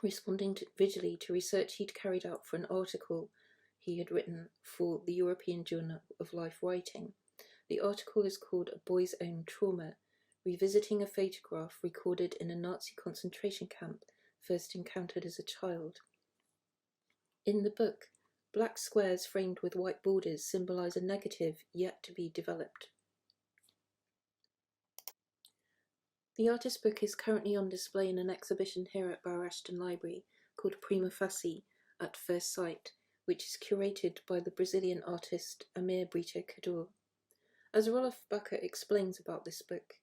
responding visually to research he'd carried out for an article he had written for the European Journal of Life Writing. The article is called A Boy's Own Trauma, revisiting a photograph recorded in a Nazi concentration camp first encountered as a child. In the book, Black squares framed with white borders symbolize a negative yet to be developed. The artist's book is currently on display in an exhibition here at Borough Ashton Library called Prima Facie at First Sight, which is curated by the Brazilian artist Amir Brito Cador. As Rolf Bakker explains about this book,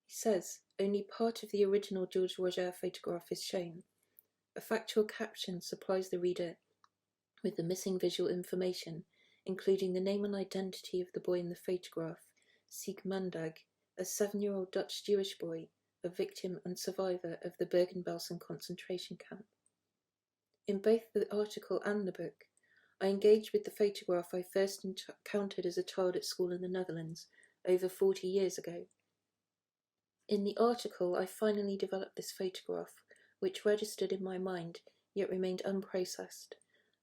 he says, only part of the original Georges Roger photograph is shown. A factual caption supplies the reader with the missing visual information, including the name and identity of the boy in the photograph, Sigmandag, a 7-year-old Dutch Jewish boy, a victim and survivor of the Bergen-Belsen concentration camp. In both the article and the book, I engaged with the photograph I first encountered as a child at school in the Netherlands over 40 years ago. In the article, I finally developed this photograph, which registered in my mind, yet remained unprocessed,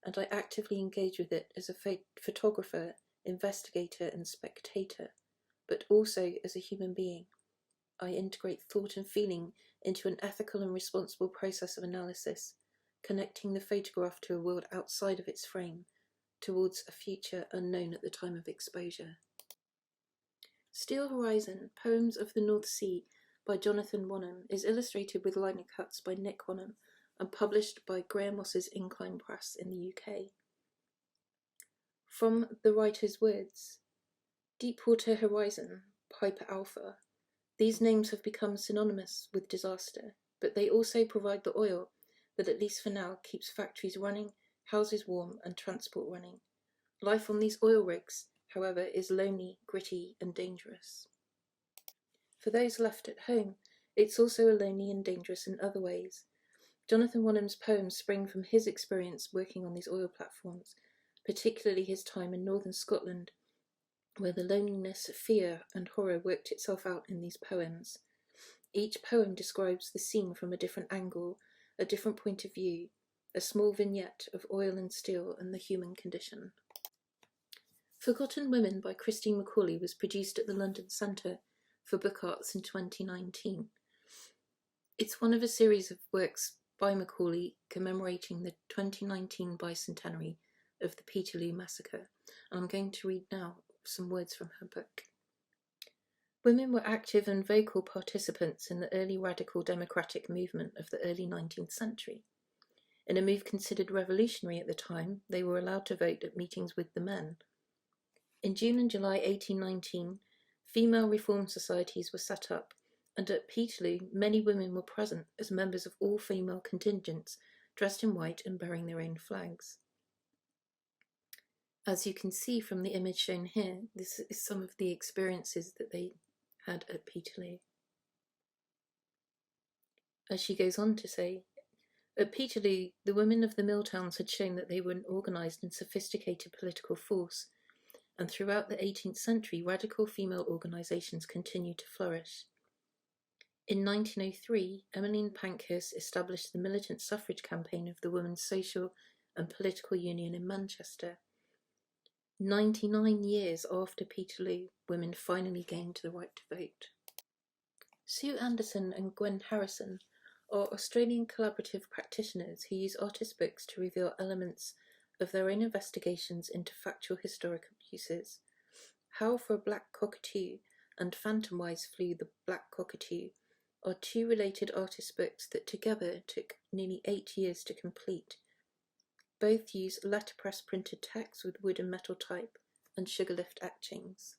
and I actively engaged with it as a photographer, investigator and spectator, but also as a human being. I integrate thought and feeling into an ethical and responsible process of analysis, connecting the photograph to a world outside of its frame, towards a future unknown at the time of exposure. Steel Horizon, Poems of the North Sea by Jonathan Wanham is illustrated with liner cuts by Nick Wanham and published by Graham Moss's Incline Press in the UK. From the writer's words, Deepwater Horizon, Piper Alpha. These names have become synonymous with disaster, but they also provide the oil that, at least for now, keeps factories running, houses warm and transport running. Life on these oil rigs, however, is lonely, gritty and dangerous. For those left at home, it's also lonely and dangerous in other ways. Jonathan Wanham's poems spring from his experience working on these oil platforms, particularly his time in northern Scotland, where the loneliness, fear and horror worked itself out in these poems. Each poem describes the scene from a different angle, a different point of view, a small vignette of oil and steel and the human condition. Forgotten Women by Christine Macaulay was produced at the London Centre for Book Arts in 2019. It's one of a series of works by Macaulay commemorating the 2019 bicentenary of the Peterloo Massacre. I'm going to read now some words from her book. Women were active and vocal participants in the early radical democratic movement of the early 19th century. In a move considered revolutionary at the time, they were allowed to vote at meetings with the men. In June and July 1819, female reform societies were set up, and at Peterloo many women were present as members of all female contingents, dressed in white and bearing their own flags. As you can see from the image shown here, this is some of the experiences that they had at Peterloo. As she goes on to say, at Peterloo, the women of the mill towns had shown that they were an organised and sophisticated political force, and throughout the 18th century, radical female organisations continued to flourish. In 1903, Emmeline Pankhurst established the militant suffrage campaign of the Women's Social and Political Union in Manchester. 99 years after Peterloo, women finally gained the right to vote. Sue Anderson and Gwen Harrison are Australian collaborative practitioners who use artist books to reveal elements of their own investigations into factual historic abuses. How for a Black Cockatoo and Phantomwise Flew the Black Cockatoo are two related artist books that together took nearly 8 years to complete. Both use letterpress printed text with wood and metal type and sugarlift etchings.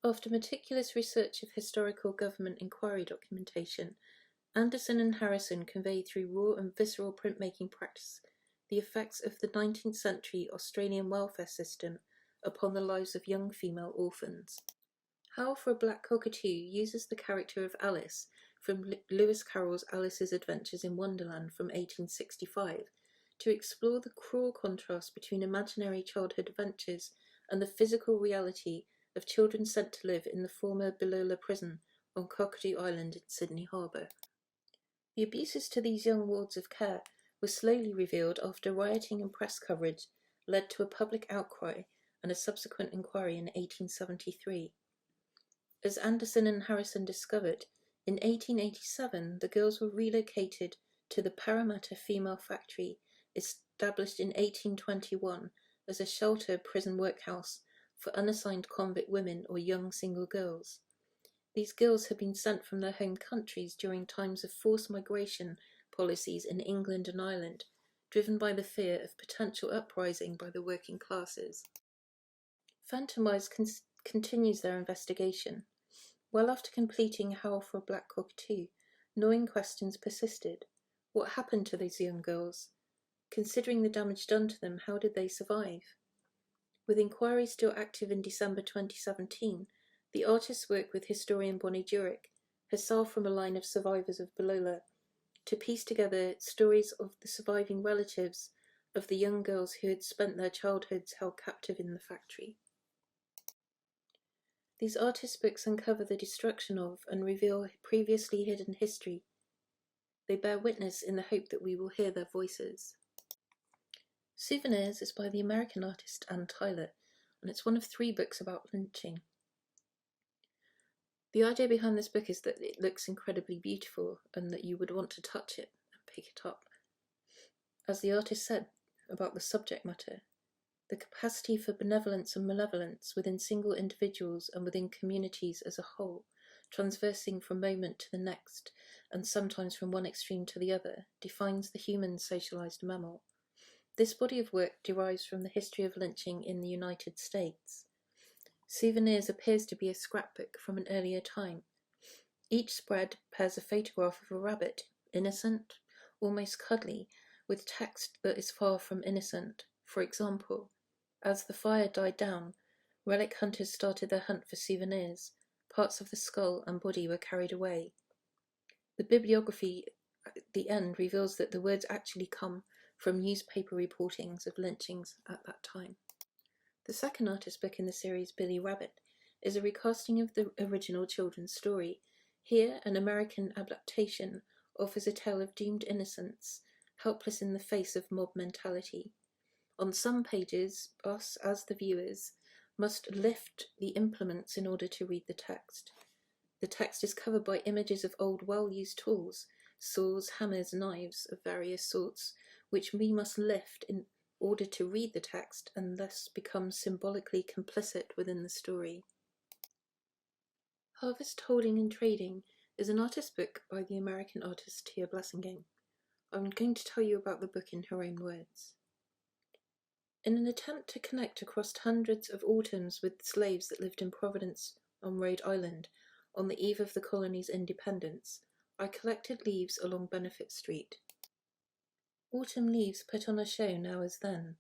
After meticulous research of historical government inquiry documentation, Anderson and Harrison convey through raw and visceral printmaking practice the effects of the 19th century Australian welfare system upon the lives of young female orphans. How for a Black Cockatoo uses the character of Alice from Lewis Carroll's Alice's Adventures in Wonderland from 1865 to explore the cruel contrast between imaginary childhood adventures and the physical reality of children sent to live in the former Bilola prison on Cockatoo Island in Sydney Harbour. The abuses to these young wards of care were slowly revealed after rioting and press coverage led to a public outcry and a subsequent inquiry in 1873. As Anderson and Harrison discovered, in 1887 the girls were relocated to the Parramatta Female Factory established in 1821 as a shelter prison workhouse for unassigned convict women or young single girls. These girls had been sent from their home countries during times of forced migration policies in England and Ireland, driven by the fear of potential uprising by the working classes. Phantomwise continues their investigation. Well after completing Howl for a Black Cockatoo, gnawing questions persisted. What happened to those young girls? Considering the damage done to them, how did they survive? With inquiry still active in December 2017, the artists work with historian Bonnie Durick, herself from a line of survivors of Balola, to piece together stories of the surviving relatives of the young girls who had spent their childhoods held captive in the factory. These artist books uncover the destruction of and reveal previously hidden history. They bear witness in the hope that we will hear their voices. Souvenirs is by the American artist Ann Tyler, and it's one of 3 books about lynching. The idea behind this book is that it looks incredibly beautiful and that you would want to touch it and pick it up. As the artist said about the subject matter, the capacity for benevolence and malevolence within single individuals and within communities as a whole, transversing from moment to the next, and sometimes from one extreme to the other, defines the human socialized mammal. This body of work derives from the history of lynching in the United States. Souvenirs appears to be a scrapbook from an earlier time. Each spread bears a photograph of a rabbit, innocent, almost cuddly, with text that is far from innocent. For example, as the fire died down, relic hunters started their hunt for souvenirs. Parts of the skull and body were carried away. The bibliography at the end reveals that the words actually come from newspaper reportings of lynchings at that time. The second artist book in the series, Billy Rabbit, is a recasting of the original children's story. Here, an American adaptation offers a tale of doomed innocence, helpless in the face of mob mentality. On some pages, us, as the viewers, must lift the implements in order to read the text. The text is covered by images of old, well-used tools, saws, hammers, knives of various sorts, which we must lift in order to read the text and thus become symbolically complicit within the story. Harvest, Holding and Trading is an artist book by the American artist Tia Blessingame. I'm going to tell you about the book in her own words. In an attempt to connect across hundreds of autumns with slaves that lived in Providence on Rhode Island on the eve of the colony's independence, I collected leaves along Benefit Street. Autumn leaves put on a show now as then.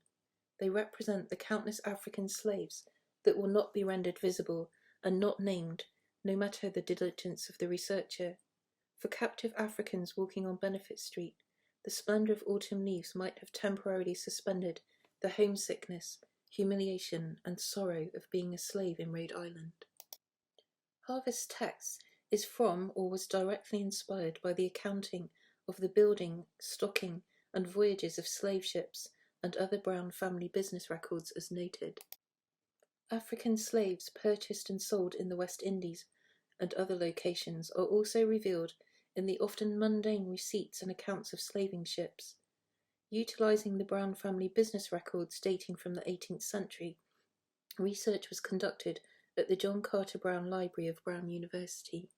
They represent the countless African slaves that will not be rendered visible and not named, no matter the diligence of the researcher. For captive Africans walking on Benefit Street, the splendour of autumn leaves might have temporarily suspended the homesickness, humiliation, and sorrow of being a slave in Rhode Island. Harvest's text is from or was directly inspired by the accounting of the building, stocking, and voyages of slave ships and other Brown family business records as noted. African slaves purchased and sold in the West Indies and other locations are also revealed in the often mundane receipts and accounts of slaving ships. Utilising the Brown family business records dating from the 18th century, research was conducted at the John Carter Brown Library of Brown University.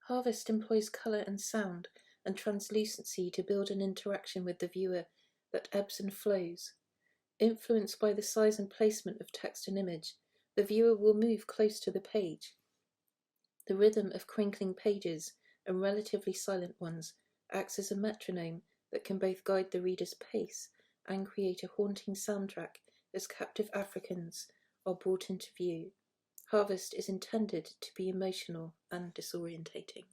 Harvest employs colour and sound and translucency to build an interaction with the viewer that ebbs and flows. Influenced by the size and placement of text and image, the viewer will move close to the page. The rhythm of crinkling pages and relatively silent ones acts as a metronome that can both guide the reader's pace and create a haunting soundtrack as captive Africans are brought into view. Harvest is intended to be emotional and disorientating.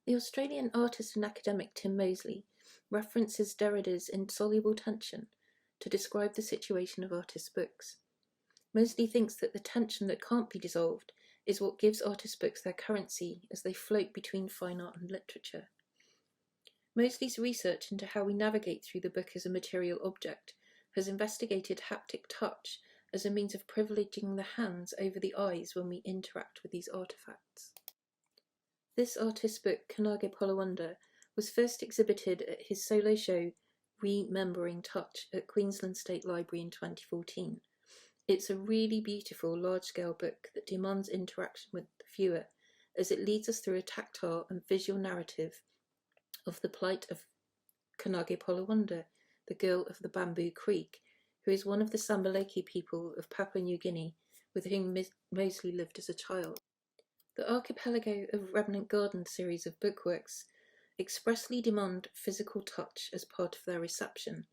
The Australian artist and academic Tim Mosley references Derrida's insoluble tension to describe the situation of artists' books. Mosley thinks that the tension that can't be dissolved is what gives artists' books their currency as they float between fine art and literature. Mosley's research into how we navigate through the book as a material object has investigated haptic touch as a means of privileging the hands over the eyes when we interact with these artefacts. This artist's book, Kanage Polawanda, was first exhibited at his solo show Remembering Touch at Queensland State Library in 2014. It's a really beautiful large-scale book that demands interaction with the viewer as it leads us through a tactile and visual narrative of the plight of Kanage Polawanda, the girl of the Bamboo Creek, who is one of the Sambaleki people of Papua New Guinea with whom Mosley lived as a child. The Archipelago of Remnant Garden series of bookworks expressly demand physical touch as part of their reception.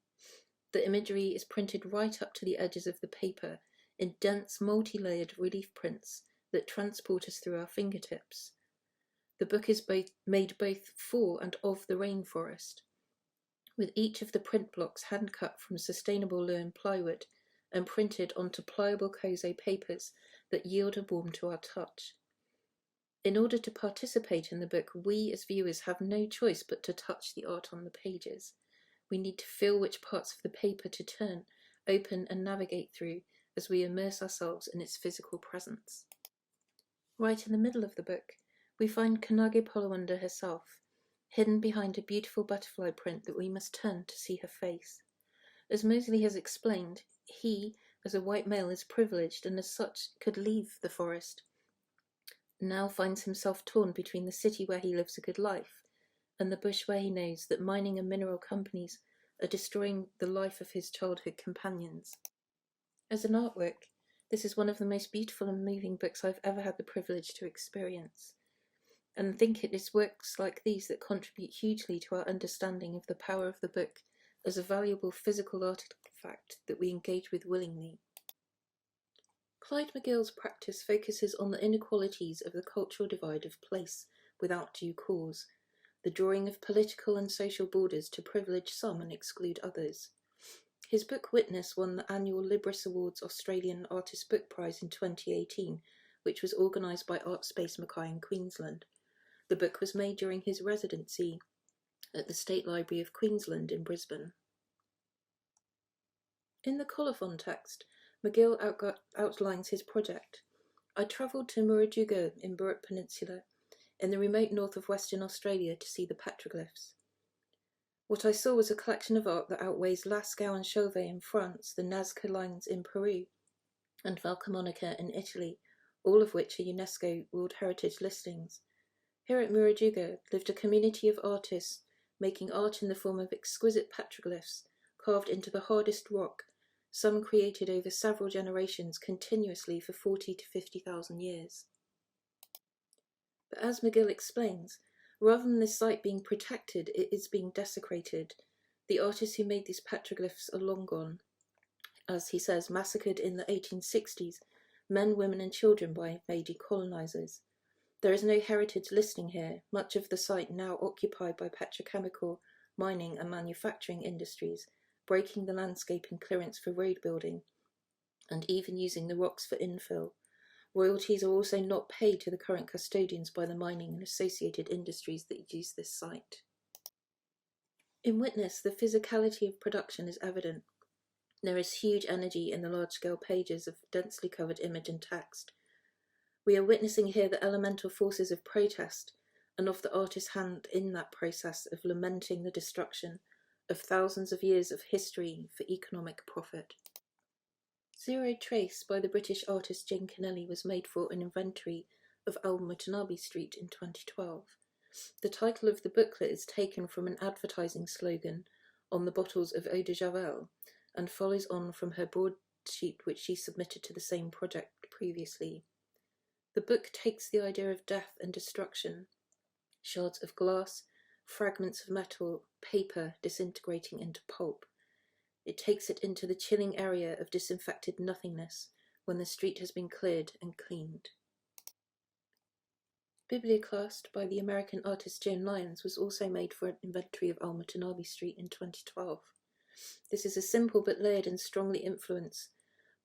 The imagery is printed right up to the edges of the paper in dense, multi-layered relief prints that transport us through our fingertips. The book is made both for and of the rainforest, with each of the print blocks hand-cut from sustainable Luan plywood and printed onto pliable kozo papers that yield a warmth to our touch. In order to participate in the book, we as viewers have no choice but to touch the art on the pages. We need to feel which parts of the paper to turn, open and navigate through as we immerse ourselves in its physical presence. Right in the middle of the book, we find Kanage Polawanda herself, hidden behind a beautiful butterfly print that we must turn to see her face. As Mosley has explained, he, as a white male, is privileged and as such could leave the forest. Now finds himself torn between the city where he lives a good life and the bush where he knows that mining and mineral companies are destroying the life of his childhood companions. As an artwork, this is one of the most beautiful and moving books I've ever had the privilege to experience, and I think it is works like these that contribute hugely to our understanding of the power of the book as a valuable physical artifact that we engage with willingly. Clyde McGill's practice focuses on the inequalities of the cultural divide of place without due cause, the drawing of political and social borders to privilege some and exclude others. His book Witness won the annual Libris Awards Australian Artist Book Prize in 2018, which was organised by Artspace Mackay in Queensland. The book was made during his residency at the State Library of Queensland in Brisbane. In the colophon text, McGill outlines his project. I travelled to Murujuga in Burrup Peninsula, in the remote north of Western Australia, to see the petroglyphs. What I saw was a collection of art that outweighs Lascaux and Chauvet in France, the Nazca lines in Peru, and Valcamonica in Italy, all of which are UNESCO World Heritage listings. Here at Murujuga lived a community of artists making art in the form of exquisite petroglyphs carved into the hardest rock, some created over several generations continuously for 40 to 50,000 years. But as McGill explains, rather than this site being protected, it is being desecrated. The artists who made these petroglyphs are long gone, as he says, massacred in the 1860s, men, women and children by invading colonisers. There is no heritage listing here, much of the site now occupied by petrochemical, mining and manufacturing industries, breaking the landscape in clearance for road building, and even using the rocks for infill. Royalties are also not paid to the current custodians by the mining and associated industries that use this site. In Witness, the physicality of production is evident. There is huge energy in the large-scale pages of densely covered image and text. We are witnessing here the elemental forces of protest and of the artist's hand in that process of lamenting the destruction of thousands of years of history for economic profit. Zero Trace by the British artist Jane Kennelly was made for an inventory of Al-Mutanabi Street in 2012. The title of the booklet is taken from an advertising slogan on the bottles of Eau de Javel and follows on from her broadsheet which she submitted to the same project previously. The book takes the idea of death and destruction, shards of glass, fragments of metal, paper disintegrating into pulp. It takes it into the chilling area of disinfected nothingness when the street has been cleared and cleaned. Biblioclast by the American artist Joan Lyons was also made for an inventory of Al-Mutanabi Street in 2012. This is a simple but layered and strongly influenced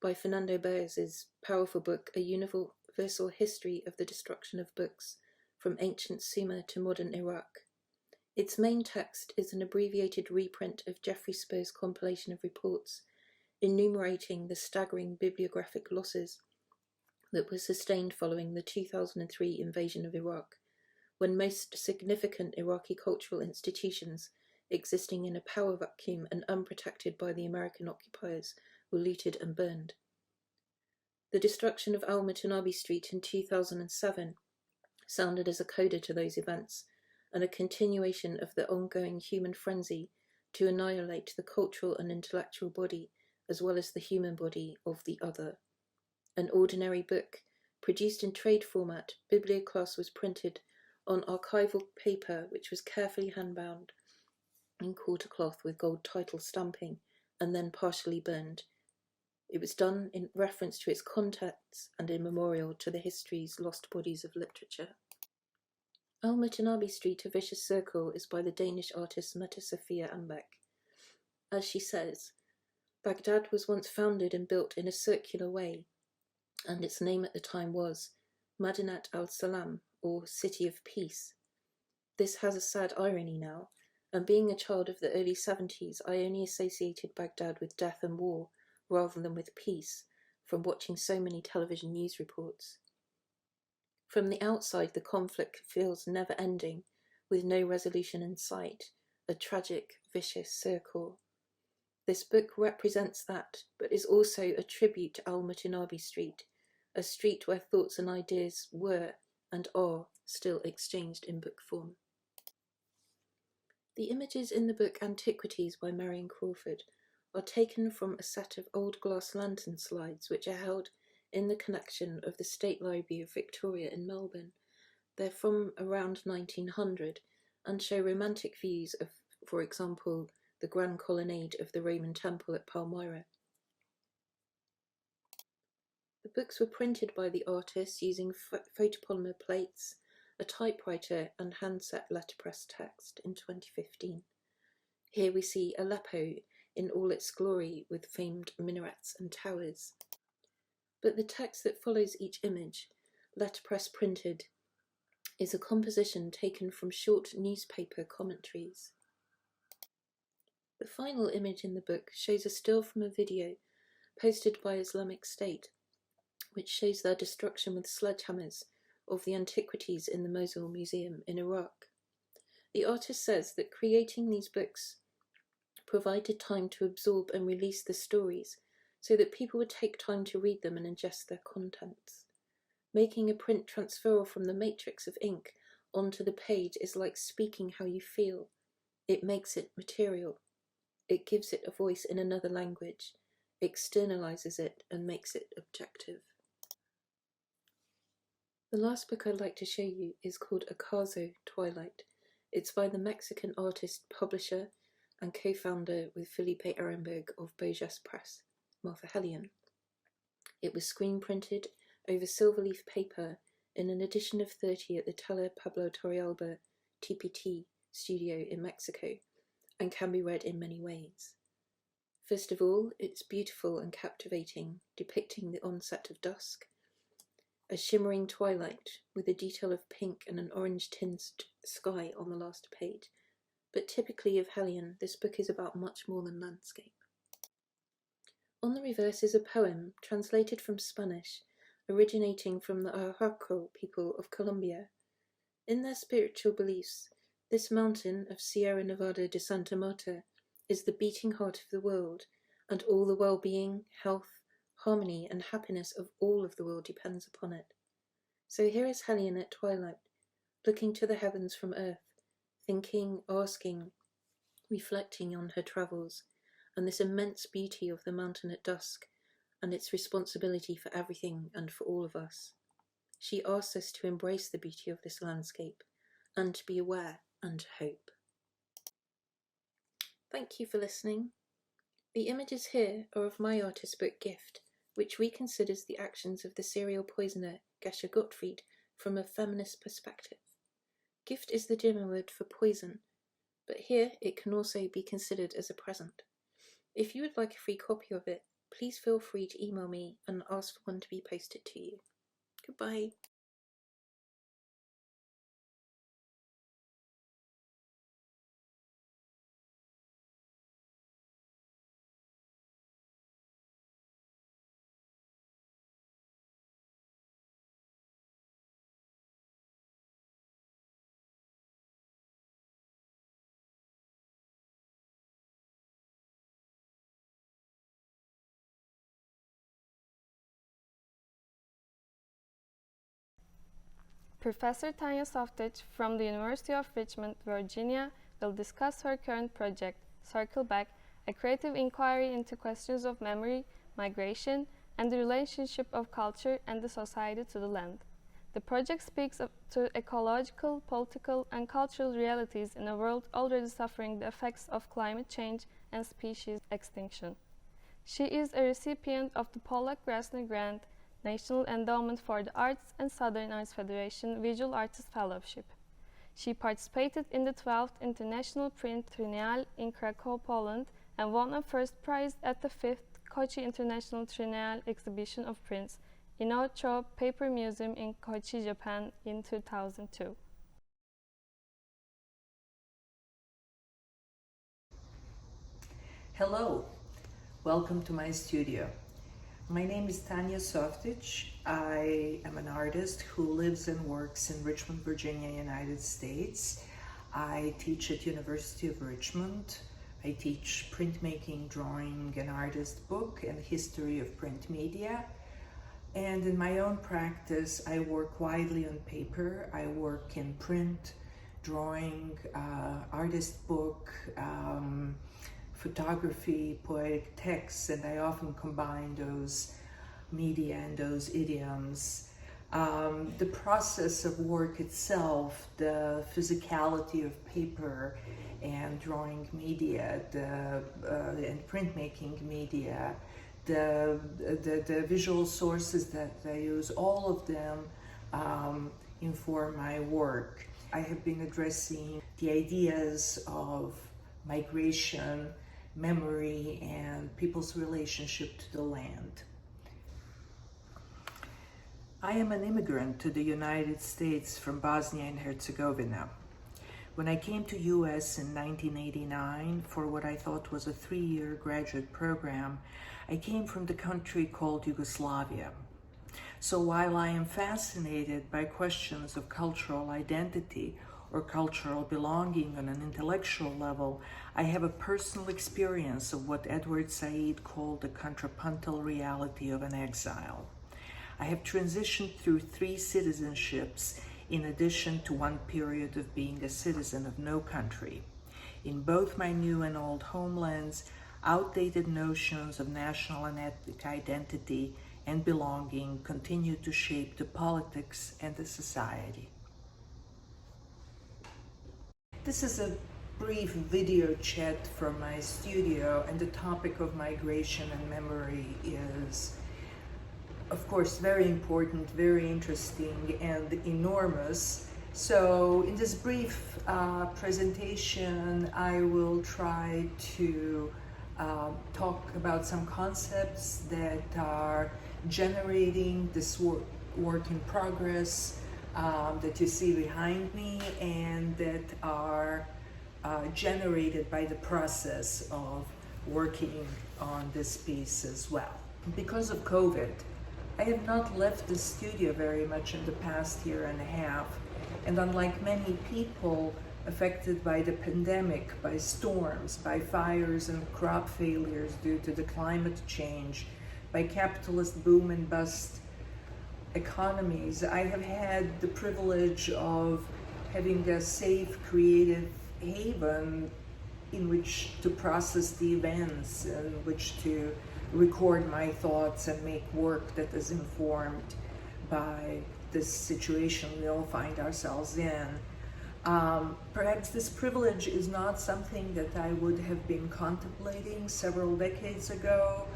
by Fernando Baez's powerful book, A Universal History of the Destruction of Books, from Ancient Sumer to Modern Iraq. Its main text is an abbreviated reprint of Jeffrey Spur's compilation of reports enumerating the staggering bibliographic losses that were sustained following the 2003 invasion of Iraq, when most significant Iraqi cultural institutions existing in a power vacuum and unprotected by the American occupiers, were looted and burned. The destruction of Al-Mutanabbi Street in 2007 sounded as a coda to those events, and a continuation of the ongoing human frenzy to annihilate the cultural and intellectual body as well as the human body of the other. An ordinary book, produced in trade format, Biblioclass was printed on archival paper which was carefully hand-bound in quarter cloth with gold title stamping and then partially burned. It was done in reference to its contents and in memorial to the history's lost bodies of literature. Al-Mutanabbi Street, A Vicious Circle, is by the Danish artist Mette Sophia Ambeck. As she says, Baghdad was once founded and built in a circular way, and its name at the time was Madinat al-Salam, or City of Peace. This has a sad irony now, and being a child of the early 70s, I only associated Baghdad with death and war, rather than with peace, from watching so many television news reports. From the outside, the conflict feels never-ending, with no resolution in sight, a tragic, vicious circle. This book represents that, but is also a tribute to Al-Mutanabbi Street, a street where thoughts and ideas were, and are, still exchanged in book form. The images in the book Antiquities by Marion Crawford are taken from a set of old glass lantern slides which are held in the collection of the State Library of Victoria in Melbourne. They're from around 1900 and show romantic views of, for example, the Grand Colonnade of the Roman Temple at Palmyra. The books were printed by the artists using photopolymer plates, a typewriter and handset letterpress text in 2015. Here we see Aleppo in all its glory with famed minarets and towers. But the text that follows each image, letterpress printed, is a composition taken from short newspaper commentaries. The final image in the book shows a still from a video posted by Islamic State, which shows their destruction with sledgehammers of the antiquities in the Mosul Museum in Iraq. The artist says that creating these books provided time to absorb and release the stories so that people would take time to read them and ingest their contents. Making a print transferal from the matrix of ink onto the page is like speaking how you feel. It makes it material. It gives it a voice in another language, externalizes it, and makes it objective. The last book I'd like to show you is called Acaso Twilight. It's by the Mexican artist, publisher, and co-founder with Felipe Ehrenberg of Bojas Press, Martha Hellion. It was screen printed over silverleaf paper in an edition of 30 at the Teller Pablo Torrealba TPT studio in Mexico, and can be read in many ways. First of all, it's beautiful and captivating, depicting the onset of dusk, a shimmering twilight with a detail of pink and an orange-tinged sky on the last page. But typically of Hellion, this book is about much more than landscape. On the reverse is a poem translated from Spanish, originating from the Arhuaco people of Colombia. In their spiritual beliefs, this mountain of Sierra Nevada de Santa Marta is the beating heart of the world, and all the well-being, health, harmony and happiness of all of the world depends upon it. So here is Hellion at twilight, looking to the heavens from earth, thinking, asking, reflecting on her travels, and this immense beauty of the mountain at dusk, and its responsibility for everything and for all of us. She asks us to embrace the beauty of this landscape, and to be aware and to hope. Thank you for listening. The images here are of my artist book Gift, which reconsiders the actions of the serial poisoner Gesche Gottfried from a feminist perspective. Gift is the German word for poison, but here it can also be considered as a present. If you would like a free copy of it, please feel free to email me and ask for one to be posted to you. Goodbye. Professor Tanya Softich from the University of Richmond, Virginia, will discuss her current project, Circle Back, a creative inquiry into questions of memory, migration, and the relationship of culture and the society to the land. The project speaks to ecological, political, and cultural realities in a world already suffering the effects of climate change and species extinction. She is a recipient of the Pollack Grasner Grant, National Endowment for the Arts, and Southern Arts Federation Visual Artist Fellowship. She participated in the 12th International Print Triennale in Krakow, Poland, and won a first prize at the 5th Kochi International Triennale Exhibition of Prints in Ocho Paper Museum in Kochi, Japan in 2002. Hello, welcome to my studio. My name is Tanya Softich. I am an artist who lives and works in Richmond, Virginia, United States. I teach at University of Richmond. I teach printmaking, drawing, an artist book, and history of print media. And in my own practice, I work widely on paper. I work in print, drawing, artist book, photography, poetic texts, and I often combine those media and those idioms. The process of work itself, the physicality of paper and drawing media, and printmaking media, the visual sources that I use, all of them inform my work. I have been addressing the ideas of migration, memory, and people's relationship to the land. I am an immigrant to the United States from Bosnia and Herzegovina. When I came to US in 1989 for what I thought was a 3-year graduate program, I came from the country called Yugoslavia. So while I am fascinated by questions of cultural identity or cultural belonging on an intellectual level, I have a personal experience of what Edward Said called the contrapuntal reality of an exile. I have transitioned through 3 citizenships in addition to one period of being a citizen of no country. In both my new and old homelands, outdated notions of national and ethnic identity and belonging continue to shape the politics and the society. This is a brief video chat from my studio, and the topic of migration and memory is, of course, very important, very interesting, and enormous. So in this brief presentation, I will try to talk about some concepts that are generating this work in progress that you see behind me, and that are generated by the process of working on this piece as well. Because of COVID, I have not left the studio very much in the past year and a half, and unlike many people affected by the pandemic, by storms, by fires and crop failures due to the climate change, by capitalist boom and bust economies, I have had the privilege of having a safe, creative haven in which to process the events, in which to record my thoughts and make work that is informed by this situation we all find ourselves in. Perhaps this privilege is not something that I would have been contemplating several decades ago,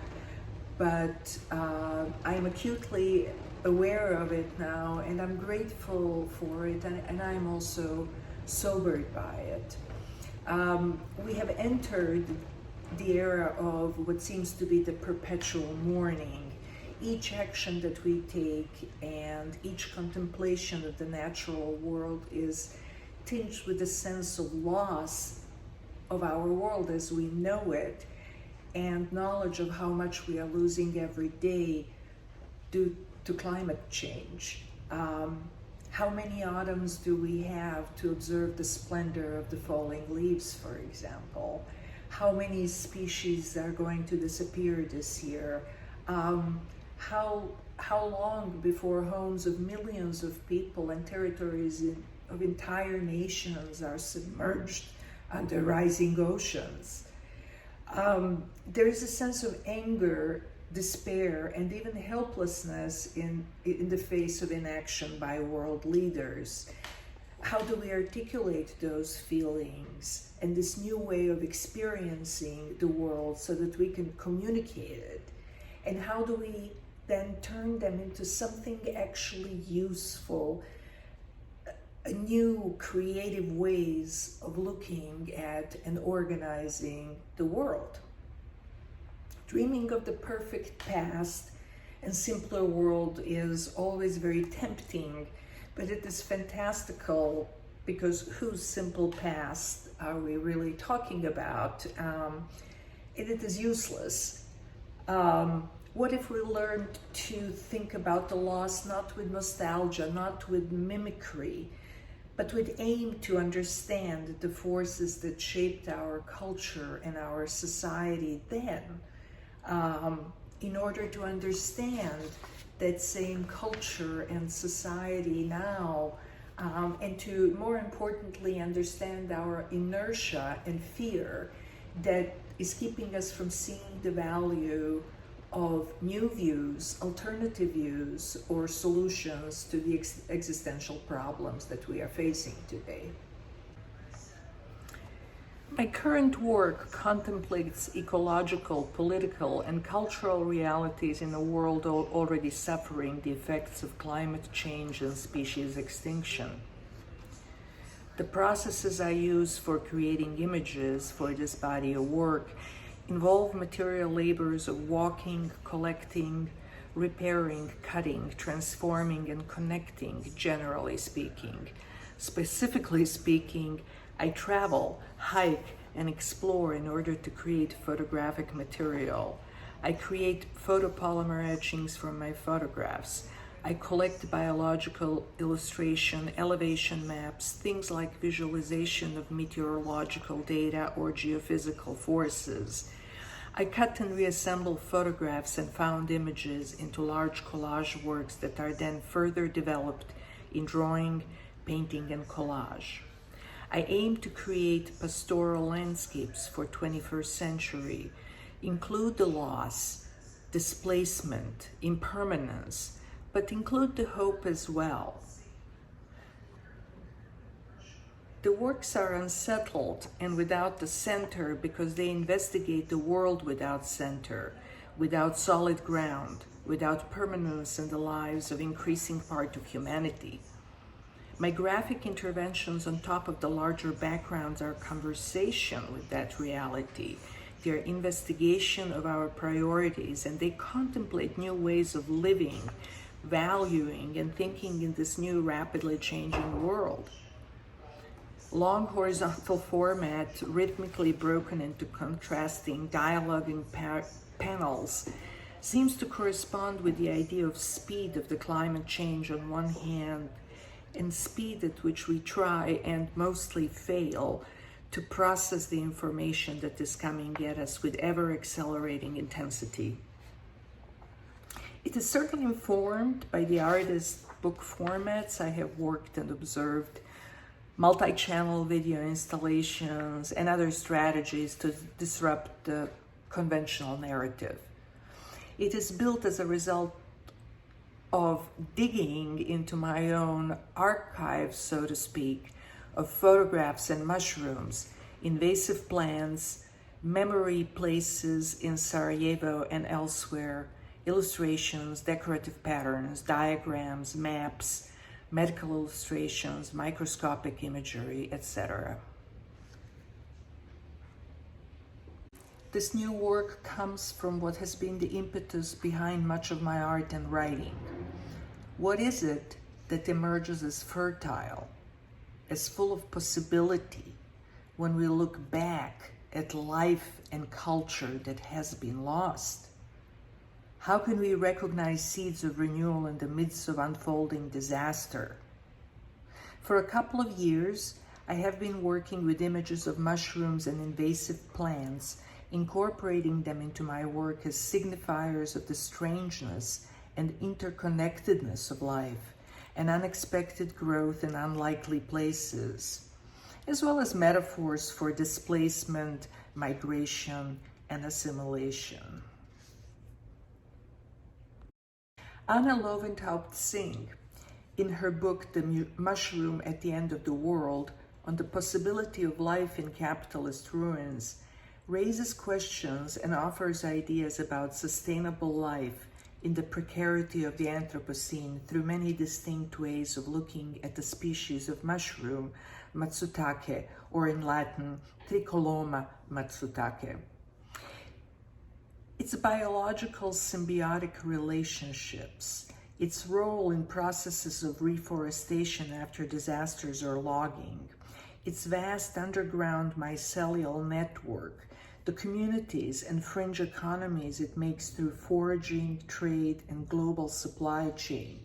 but I am acutely aware of it now, and I'm grateful for it, and I'm also sobered by it. We have entered the era of what seems to be the perpetual mourning. Each action that we take and each contemplation of the natural world is tinged with a sense of loss of our world as we know it, and knowledge of how much we are losing every day due to climate change. How many autumns do we have to observe the splendor of the falling leaves, for example? How many species are going to disappear this year? How how long before homes of millions of people and territories of entire nations are submerged under rising oceans? There is a sense of anger, despair, and even helplessness in the face of inaction by world leaders. How do we articulate those feelings and this new way of experiencing the world so that we can communicate it? And how do we then turn them into something actually useful, new creative ways of looking at and organizing the world? Dreaming of the perfect past and simpler world is always very tempting, but it is fantastical because whose simple past are we really talking about? And it is useless. What if we learned to think about the loss not with nostalgia, not with mimicry, but with aim to understand the forces that shaped our culture and our society then, in order to understand that same culture and society now, and to more importantly understand our inertia and fear that is keeping us from seeing the value of new views, alternative views, or solutions to the existential problems that we are facing today. My current work contemplates ecological, political, and cultural realities in a world already suffering the effects of climate change and species extinction. The processes I use for creating images for this body of work involve material labors of walking, collecting, repairing, cutting, transforming, and connecting, generally speaking. Specifically speaking, I travel, hike, and explore in order to create photographic material. I create photopolymer etchings from my photographs. I collect biological illustration, elevation maps, things like visualization of meteorological data or geophysical forces. I cut and reassemble photographs and found images into large collage works that are then further developed in drawing, painting, and collage. I aim to create pastoral landscapes for 21st century, include the loss, displacement, impermanence, but include the hope as well. The works are unsettled and without the center because they investigate the world without center, without solid ground, without permanence in the lives of increasing part of humanity. My graphic interventions on top of the larger backgrounds are conversation with that reality. They're investigation of our priorities, and they contemplate new ways of living, valuing, and thinking in this new rapidly changing world. Long horizontal format, rhythmically broken into contrasting, dialoguing panels, seems to correspond with the idea of speed of the climate change on one hand, and speed at which we try and mostly fail to process the information that is coming at us with ever-accelerating intensity. It is certainly informed by the artist's book formats. I have worked and observed multi-channel video installations and other strategies to disrupt the conventional narrative. It is built as a result of digging into my own archive, so to speak, of photographs and mushrooms, invasive plants, memory places in Sarajevo and elsewhere, illustrations, decorative patterns, diagrams, maps, medical illustrations, microscopic imagery, etc. This new work comes from what has been the impetus behind much of my art and writing. What is it that emerges as fertile, as full of possibility, when we look back at life and culture that has been lost? How can we recognize seeds of renewal in the midst of unfolding disaster? For a couple of years, I have been working with images of mushrooms and invasive plants, incorporating them into my work as signifiers of the strangeness and interconnectedness of life, and unexpected growth in unlikely places, as well as metaphors for displacement, migration, and assimilation. Anna Loventhaupt Singh, in her book The Mushroom at the End of the World, on the possibility of life in capitalist ruins, raises questions and offers ideas about sustainable life in the precarity of the Anthropocene through many distinct ways of looking at the species of mushroom, Matsutake, or in Latin, Tricoloma matsutake. Its biological symbiotic relationships, its role in processes of reforestation after disasters or logging, its vast underground mycelial network, the communities and fringe economies it makes through foraging, trade, and global supply chain.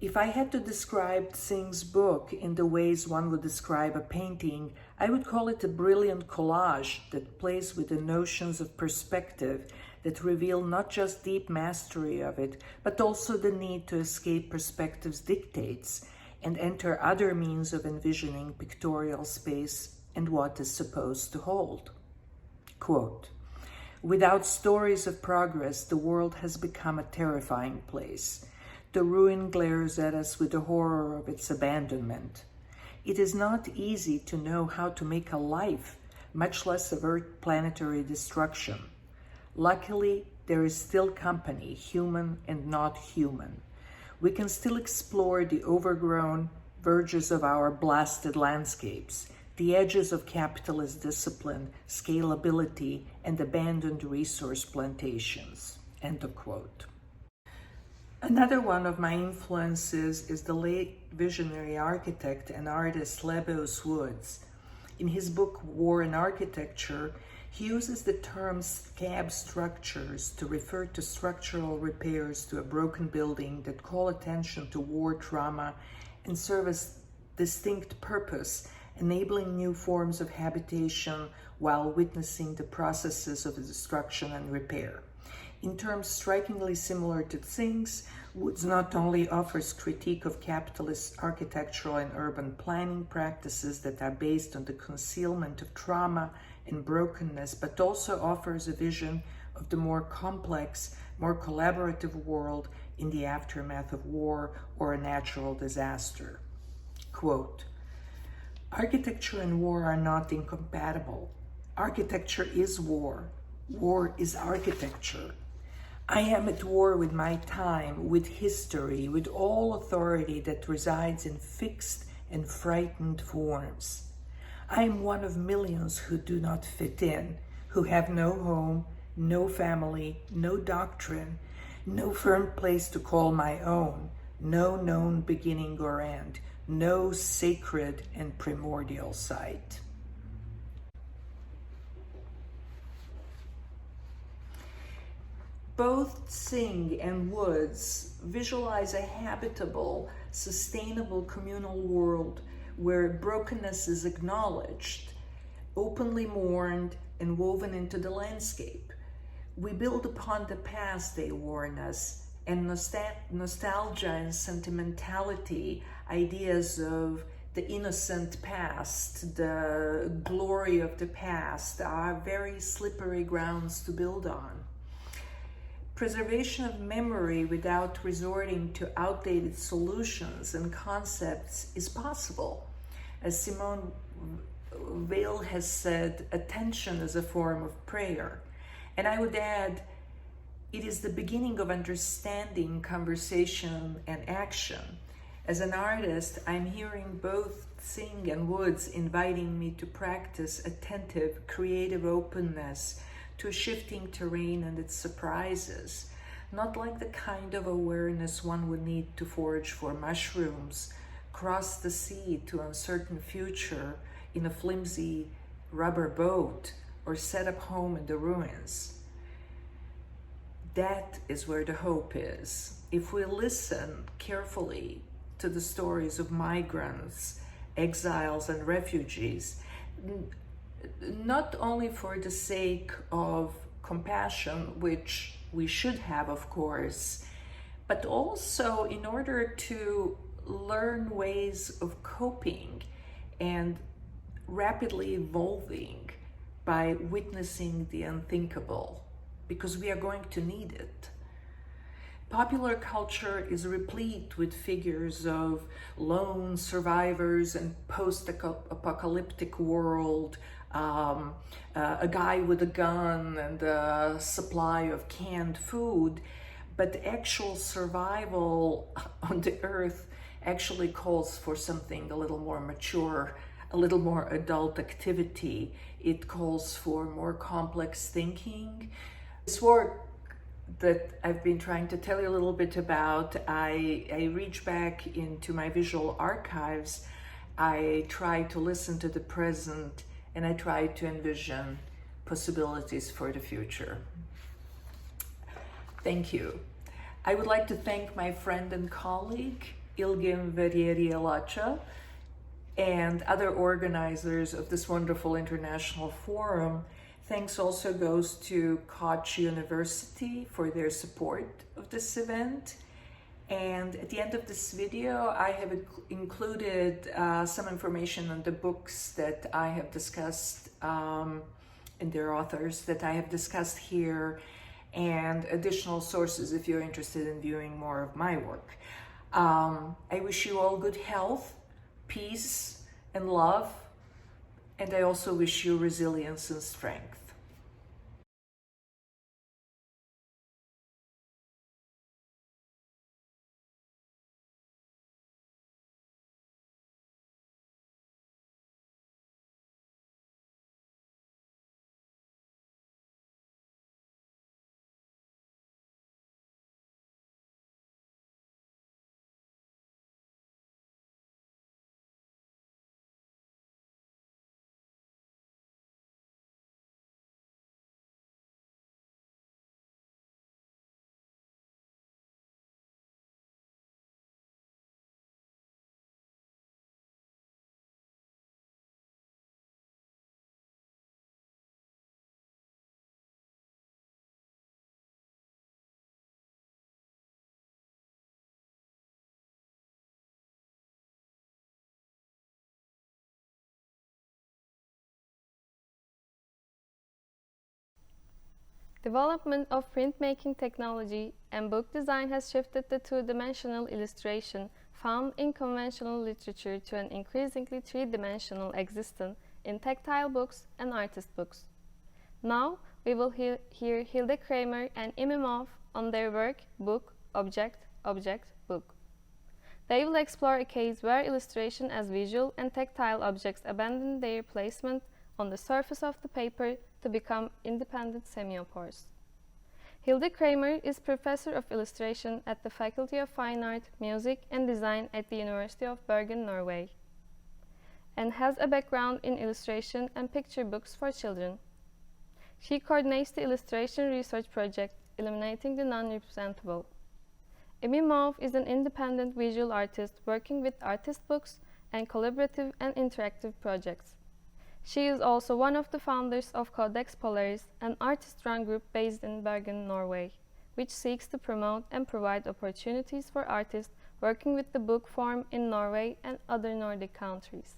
If I had to describe Singh's book in the ways one would describe a painting, I would call it a brilliant collage that plays with the notions of perspective that reveal not just deep mastery of it, but also the need to escape perspective's dictates and enter other means of envisioning pictorial space and what is supposed to hold. Quote, "Without stories of progress, the world has become a terrifying place. The ruin glares at us with the horror of its abandonment. It is not easy to know how to make a life, much less avert planetary destruction. Luckily, there is still company, human and not human. We can still explore the overgrown verges of our blasted landscapes, the edges of capitalist discipline, scalability, and abandoned resource plantations." End of quote. Another one of my influences is the late visionary architect and artist Lebbeus Woods. In his book War and Architecture, he uses the term scab structures to refer to structural repairs to a broken building that call attention to war trauma and serve as distinct purpose, enabling new forms of habitation while witnessing the processes of destruction and repair. In terms strikingly similar to Singh's, Woods not only offers critique of capitalist architectural and urban planning practices that are based on the concealment of trauma and brokenness, but also offers a vision of the more complex, more collaborative world in the aftermath of war or a natural disaster. Quote, "Architecture and war are not incompatible. Architecture is war. War is architecture. I am at war with my time, with history, with all authority that resides in fixed and frightened forms. I am one of millions who do not fit in, who have no home, no family, no doctrine, no firm place to call my own, no known beginning or end, no sacred and primordial site." Both Singh and Woods visualize a habitable, sustainable communal world where brokenness is acknowledged, openly mourned, and woven into the landscape. We build upon the past, they warn us, and nostalgia and sentimentality, ideas of the innocent past, the glory of the past, are very slippery grounds to build on. Preservation of memory without resorting to outdated solutions and concepts is possible. As Simone Weil has said, attention is a form of prayer. And I would add, it is the beginning of understanding, conversation, and action. As an artist, I'm hearing both Singh and Woods inviting me to practice attentive, creative openness to a shifting terrain and its surprises, not like the kind of awareness one would need to forage for mushrooms, cross the sea to uncertain future in a flimsy rubber boat, or set up home in the ruins. That is where the hope is. If we listen carefully to the stories of migrants, exiles, and refugees, not only for the sake of compassion, which we should have, of course, but also in order to learn ways of coping and rapidly evolving by witnessing the unthinkable, because we are going to need it. Popular culture is replete with figures of lone survivors and post-apocalyptic world, a guy with a gun and a supply of canned food, but actual survival on the earth actually calls for something a little more mature, a little more adult activity. It calls for more complex thinking. This work that I've been trying to tell you a little bit about, I reach back into my visual archives. I try to listen to the present, and I try to envision possibilities for the future. Thank you. I would like to thank my friend and colleague, Ilgim Verjeri-Alacha, and other organizers of this wonderful international forum. Thanks also goes to Koch University for their support of this event. And at the end of this video, I have included some information on the books that I have discussed and their authors that I have discussed here, and additional sources if you're interested in viewing more of my work. I wish you all good health, peace, and love, and I also wish you resilience and strength. Development of printmaking technology and book design has shifted the two-dimensional illustration found in conventional literature to an increasingly three-dimensional existence in tactile books and artist books. Now, we will hear Hilde Kramer and Imimov on their work, book, object, object, book. They will explore a case where illustration as visual and tactile objects abandon their placement on the surface of the paper to become independent semiopores. Hilde Kramer is Professor of Illustration at the Faculty of Fine Art, Music and Design at the University of Bergen, Norway, and has a background in illustration and picture books for children. She coordinates the illustration research project, Eliminating the Non-Representable. Imimov is an independent visual artist working with artist books and collaborative and interactive projects. She is also one of the founders of Codex Polaris, an artist-run group based in Bergen, Norway, which seeks to promote and provide opportunities for artists working with the book form in Norway and other Nordic countries.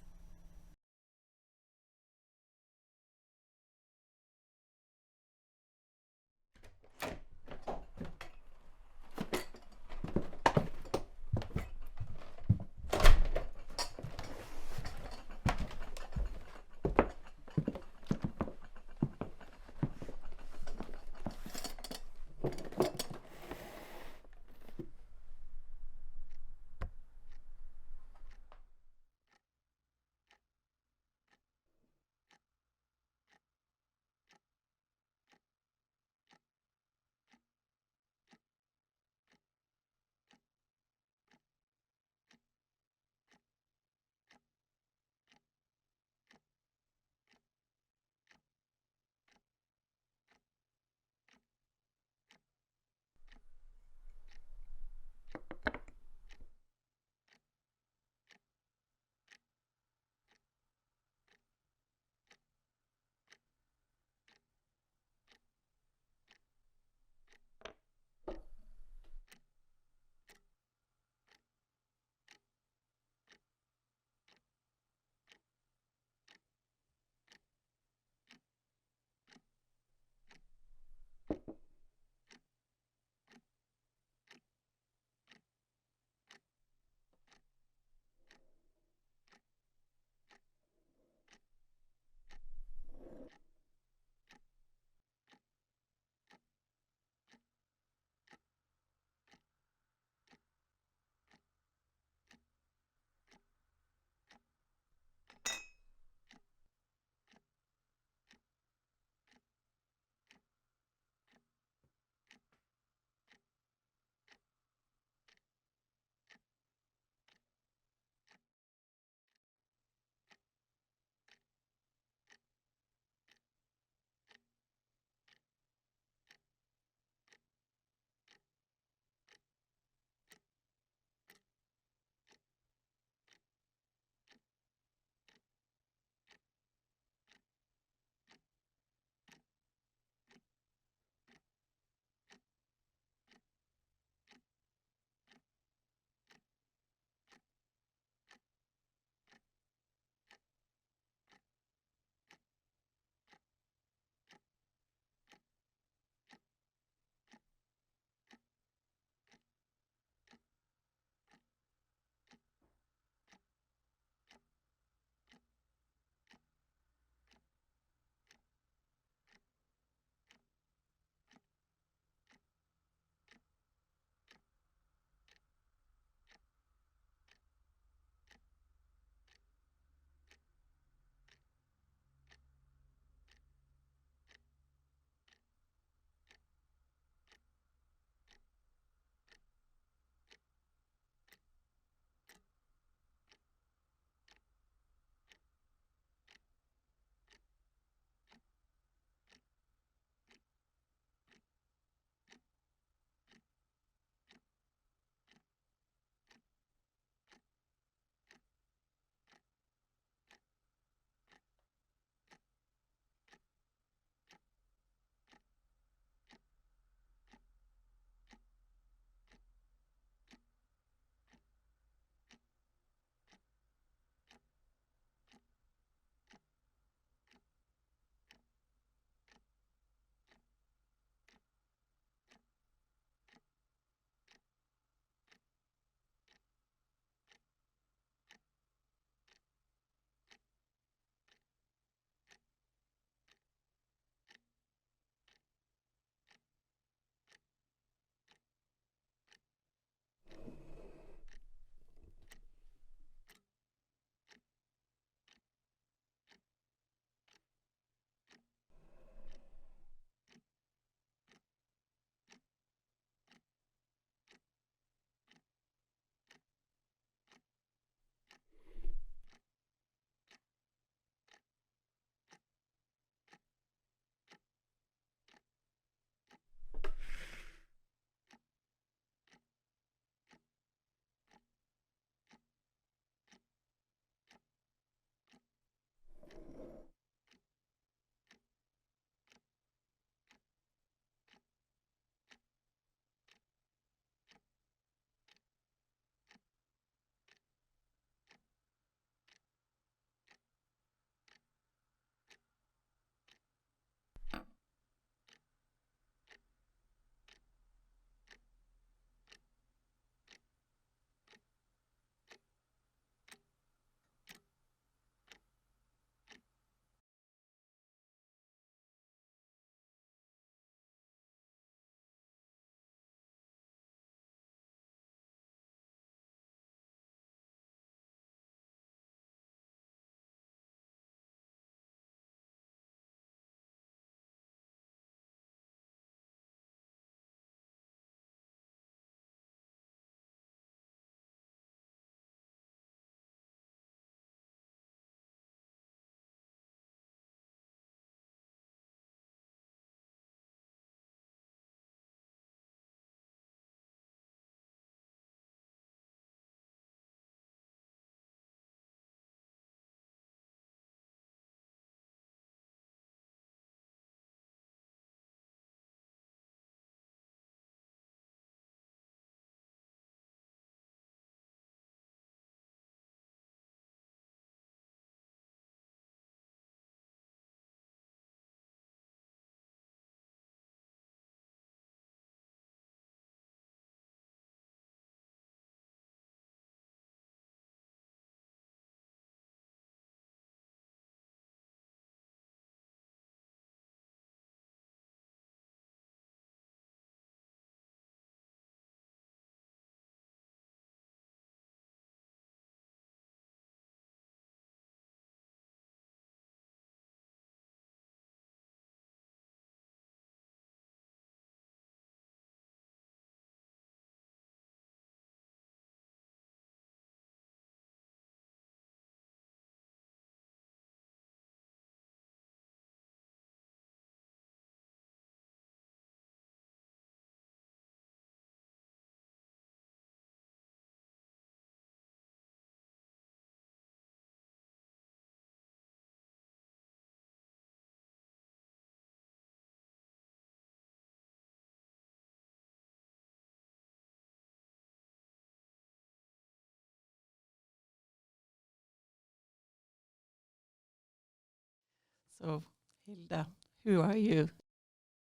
So, Hilda, who are you?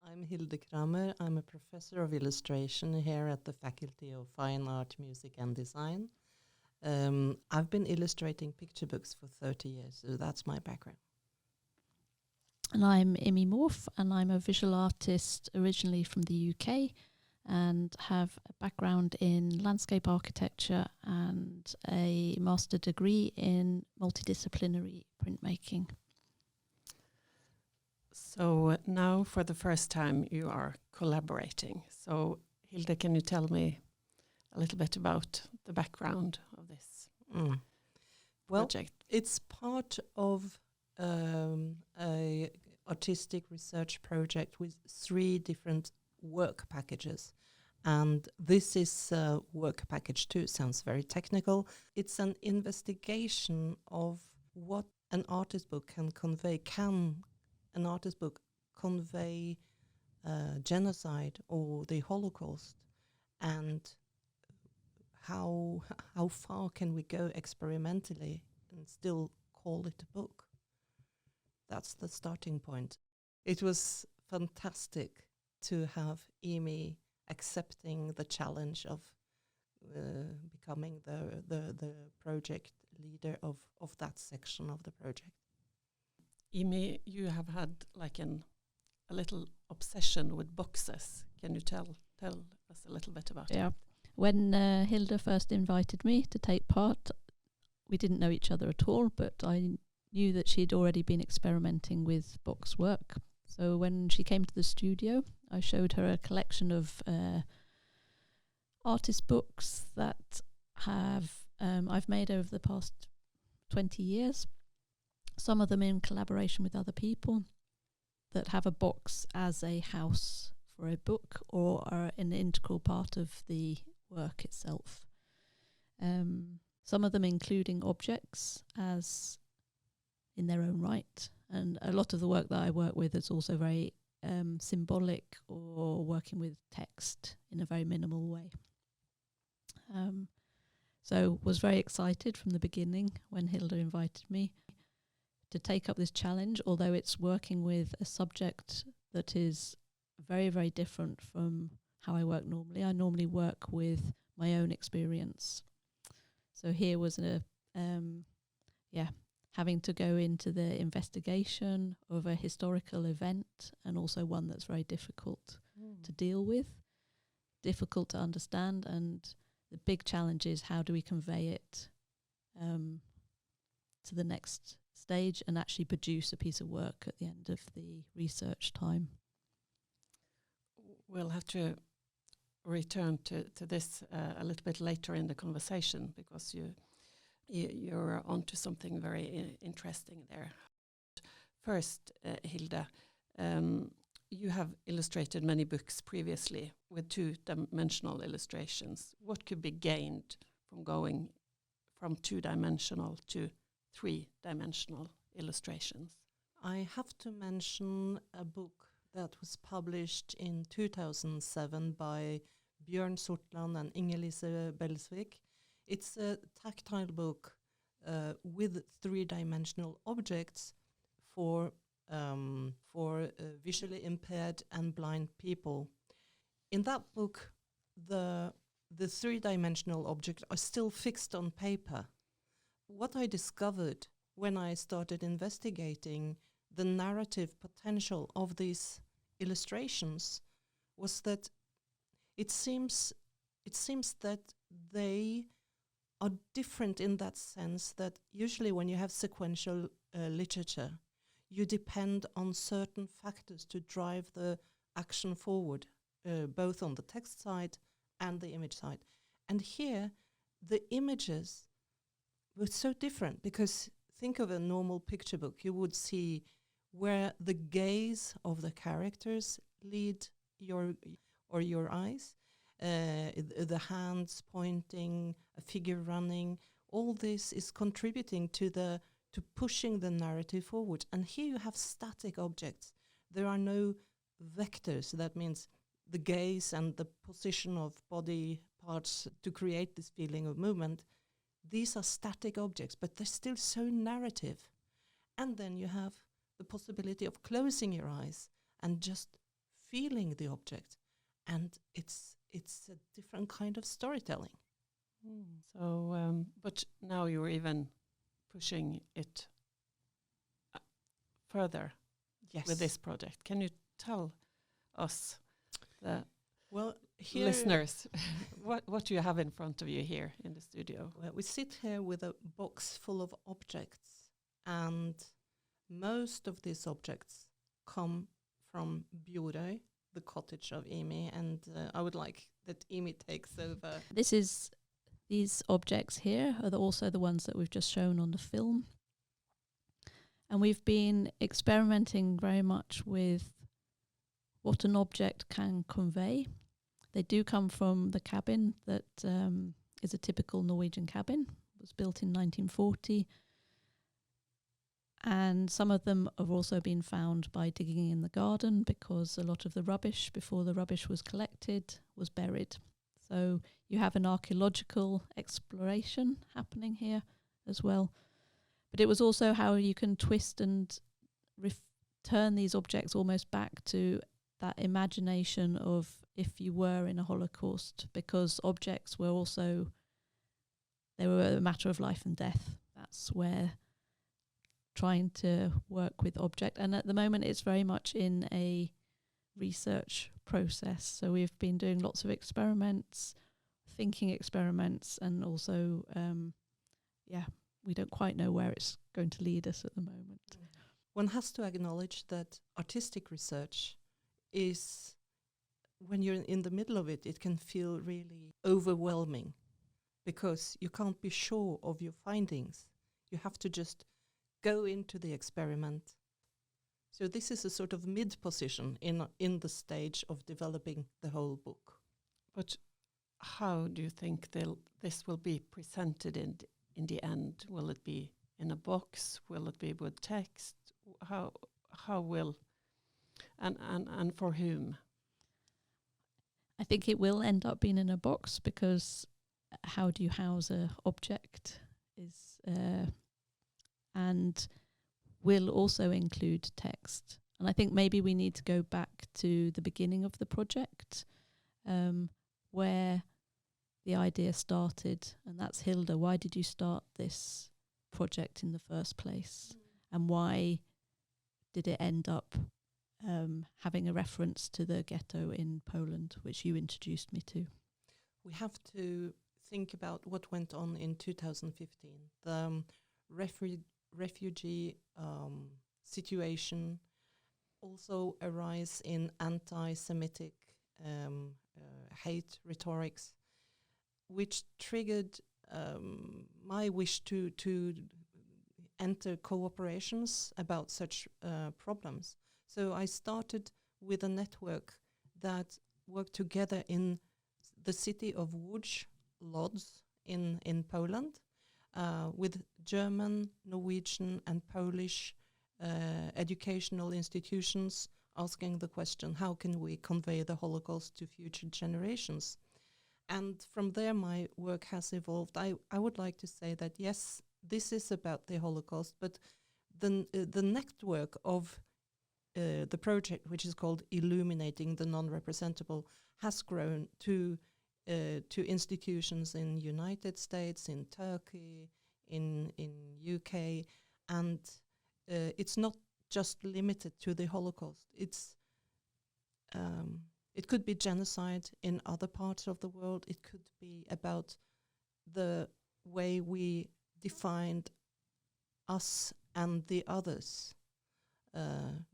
I'm Hilde Kramer. I'm a professor of illustration here at the Faculty of Fine Art, Music and Design. I've been illustrating picture books for 30 years, so that's my background. And I'm Imi Morf, and I'm a visual artist originally from the UK and have a background in landscape architecture and a master degree in multidisciplinary printmaking. So now for the first time you are collaborating. So Hilde, can you tell me a little bit about the background of this project? It's part of a artistic research project with 3 different work packages. And this is work package 2. Sounds very technical. It's an investigation of what an artist book can convey. Can an artist book convey genocide or the Holocaust? And how far can we go experimentally and still call it a book? That's the starting point. It was fantastic to have Imi accepting the challenge of becoming the project leader of that section of the project. Imi, you have had like a little obsession with boxes. Can you tell us a little bit about it? When Hilda first invited me to take part, we didn't know each other at all, but I knew that she'd already been experimenting with box work. So when she came to the studio, I showed her a collection of artist books that I've made over the past 20 years. Some of them in collaboration with other people that have a box as a house for a book or are an integral part of the work itself. Some of them including objects as in their own right. And a lot of the work that I work with is also very symbolic or working with text in a very minimal way. So was very excited from the beginning when Hilda invited me to take up this challenge, although it's working with a subject that is very, very different from how I work normally. I normally work with my own experience. So here was having to go into the investigation of a historical event and also one that's very difficult to deal with, difficult to understand, and the big challenge is how do we convey it to the next stage and actually produce a piece of work at the end of the research time. We'll have to return to this a little bit later in the conversation because you're onto something very interesting there. First, Hilda, you have illustrated many books previously with 2-dimensional illustrations. What could be gained from going from 2-dimensional to 3-dimensional illustrations? I have to mention a book that was published in 2007 by Bjørn Sortland and Inger-Lise Belsvik. It's a tactile book with 3-dimensional objects for visually impaired and blind people. In that book, the 3-dimensional objects are still fixed on paper. What I discovered when I started investigating the narrative potential of these illustrations was that it seems that they are different in that sense that usually when you have sequential literature, you depend on certain factors to drive the action forward, both on the text side and the image side. And here, the images were so different because think of a normal picture book. You would see where the gaze of the characters lead your eyes, the hands pointing, a figure running. All this is contributing to pushing the narrative forward. And here you have static objects. There are no vectors. That means the gaze and the position of body parts to create this feeling of movement. These are static objects, but they're still so narrative. And then you have the possibility of closing your eyes and just feeling the object. And it's a different kind of storytelling. So, but now you're even pushing it further with this project. Can you tell us, the listeners, what you have in front of you here in the studio? Well, we sit here with a box full of objects, and most of these objects come from Bjorøy, the cottage of Imi, and I would like that Imi takes over. These objects here are also the ones that we've just shown on the film. And we've been experimenting very much with what an object can convey. They do come from the cabin that is a typical Norwegian cabin. It was built in 1940. And some of them have also been found by digging in the garden, because a lot of the rubbish, before the rubbish was collected, was buried. So you have an archaeological exploration happening here as well. But it was also how you can twist and turn these objects almost back to that imagination of if you were in a Holocaust, because objects were also, they were a matter of life and death. That's where trying to work with object. And at the moment it's very much in a research process. So we've been doing lots of experiments, thinking experiments, and also, we don't quite know where it's going to lead us at the moment. One has to acknowledge that artistic research is, when you're in the middle of it, it can feel really overwhelming, because you can't be sure of your findings. You have to just go into the experiment. So this is a sort of mid-position in the stage of developing the whole book. But how do you think this will be presented in the end? Will it be in a box? Will it be with text? How will, and for whom? I think it will end up being in a box, because how do you house an object and will also include text. And I think maybe we need to go back to the beginning of the project, where the idea started, and that's Hilda. Why did you start this project in the first place? And why did it end up having a reference to the ghetto in Poland, which you introduced me to? We have to think about what went on in 2015. The refugee situation, also a rise in anti-Semitic hate rhetorics, which triggered my wish to enter cooperations about such problems. So I started with a network that worked together in the city of Łódź, Lodz in Poland, with German, Norwegian and Polish educational institutions, asking the question, how can we convey the Holocaust to future generations? And from there my work has evolved. I would like to say that yes, this is about the Holocaust, but the network of the project, which is called Illuminating the Non-Representable, has grown to institutions in United States, in Turkey, in UK, and it's not just limited to the Holocaust. It could be genocide in other parts of the world. It could be about the way we defined us and the others.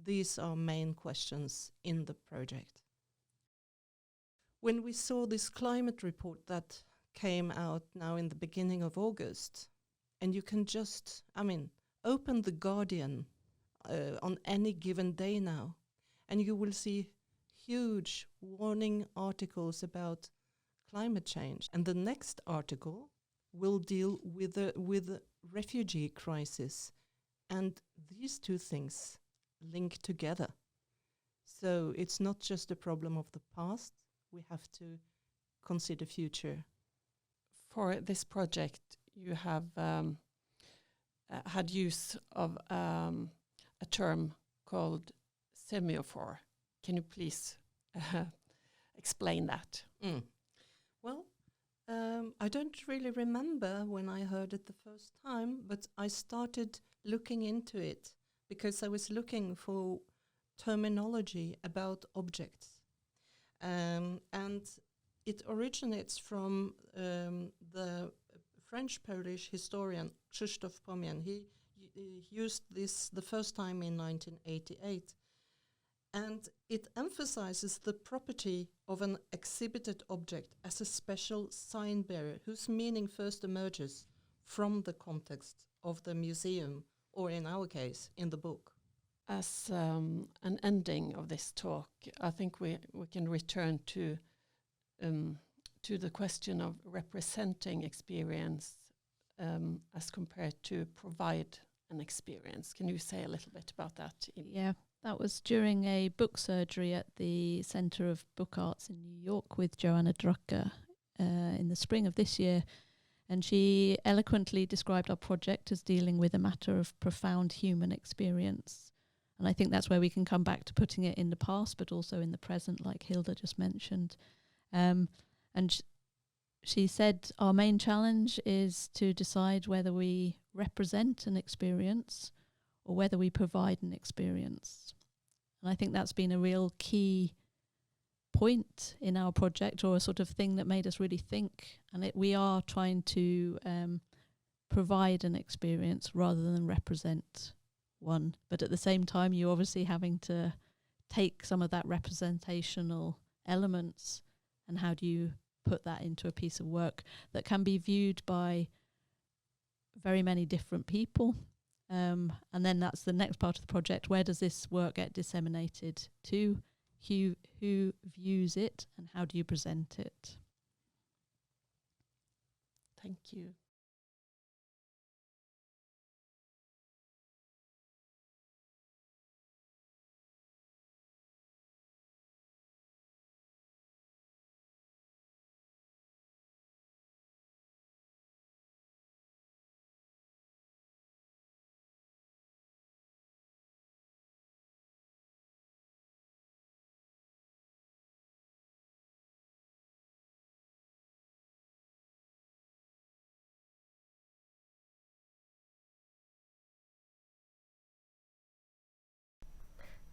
These are main questions in the project. When we saw this climate report that came out now in the beginning of August, and you can just, open The Guardian on any given day now, and you will see huge warning articles about climate change. And the next article will deal with the refugee crisis. And these two things link together. So it's not just a problem of the past. We have to consider future. For this project, you have had use of a term called semiophore. Can you please explain that? Well, I don't really remember when I heard it the first time, but I started looking into it because I was looking for terminology about objects. And it originates from the French-Polish historian Krzysztof Pomian. He used this the first time in 1988. And it emphasizes the property of an exhibited object as a special sign bearer whose meaning first emerges from the context of the museum, or in our case, in the book. As an ending of this talk, I think we can return to the question of representing experience as compared to provide an experience. Can you say a little bit about that? Yeah, that was during a book surgery at the Center of Book Arts in New York with Johanna Drucker in the spring of this year. And she eloquently described our project as dealing with a matter of profound human experience. And I think that's where we can come back to putting it in the past, but also in the present, like Hilda just mentioned. She said our main challenge is to decide whether we represent an experience or whether we provide an experience. And I think that's been a real key point in our project, or a sort of thing that made us really think. And we are trying to provide an experience rather than represent one. But at the same time, you're obviously having to take some of that representational elements, and how do you put that into a piece of work that can be viewed by very many different people. And then that's the next part of the project. Where does this work get disseminated to? Who views it, and how do you present it? Thank you.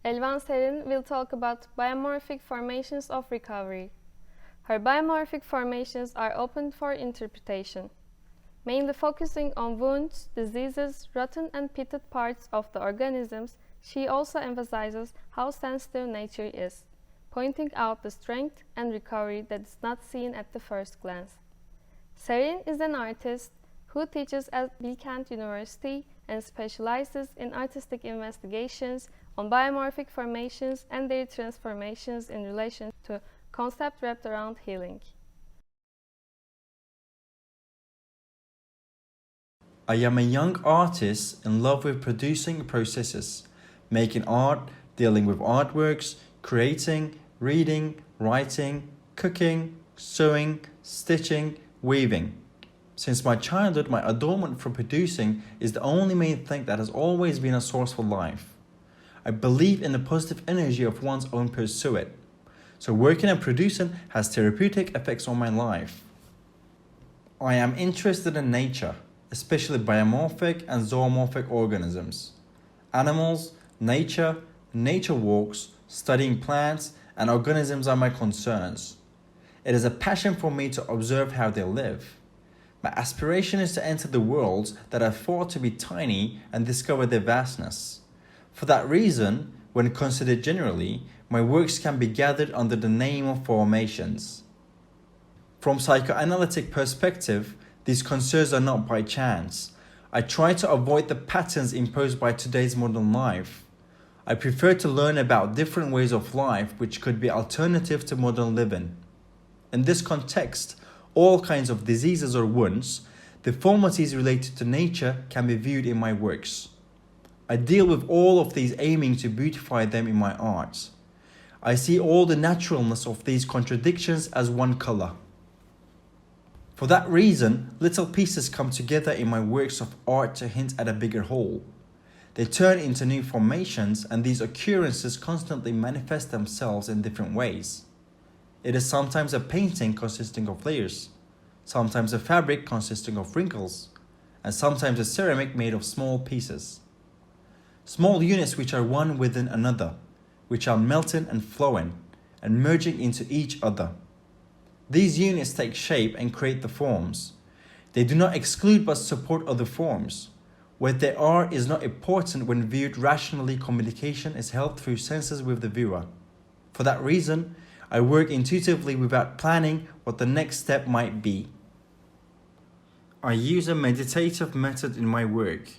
Elvan Serin will talk about biomorphic formations of recovery. Her biomorphic formations are open for interpretation, mainly focusing on wounds, diseases, rotten and pitted parts of the organisms. She also emphasizes how sensitive nature is, pointing out the strength and recovery that is not seen at the first glance. Serin is an artist who teaches at Bilkent University and specializes in artistic investigations on biomorphic formations and their transformations in relation to concept wrapped around healing. I am a young artist in love with producing processes, making art, dealing with artworks, creating, reading, writing, cooking, sewing, stitching, weaving. Since my childhood, my adornment for producing is the only main thing that has always been a source for life. I believe in the positive energy of one's own pursuit. So working and producing has therapeutic effects on my life. I am interested in nature, especially biomorphic and zoomorphic organisms. Animals, nature, nature walks, studying plants and organisms are my concerns. It is a passion for me to observe how they live. My aspiration is to enter the worlds that are thought to be tiny and discover their vastness. For that reason, when considered generally, my works can be gathered under the name of formations. From psychoanalytic perspective, these concerns are not by chance. I try to avoid the patterns imposed by today's modern life. I prefer to learn about different ways of life which could be alternative to modern living. In this context, all kinds of diseases or wounds, deformities related to nature can be viewed in my works. I deal with all of these aiming to beautify them in my art. I see all the naturalness of these contradictions as one color. For that reason, little pieces come together in my works of art to hint at a bigger whole. They turn into new formations, and these occurrences constantly manifest themselves in different ways. It is sometimes a painting consisting of layers, sometimes a fabric consisting of wrinkles, and sometimes a ceramic made of small pieces. Small units which are one within another, which are melting and flowing and merging into each other. These units take shape and create the forms. They do not exclude but support other forms. What they are is not important when viewed rationally. Communication is held through senses with the viewer. For that reason, I work intuitively without planning what the next step might be. I use a meditative method in my work.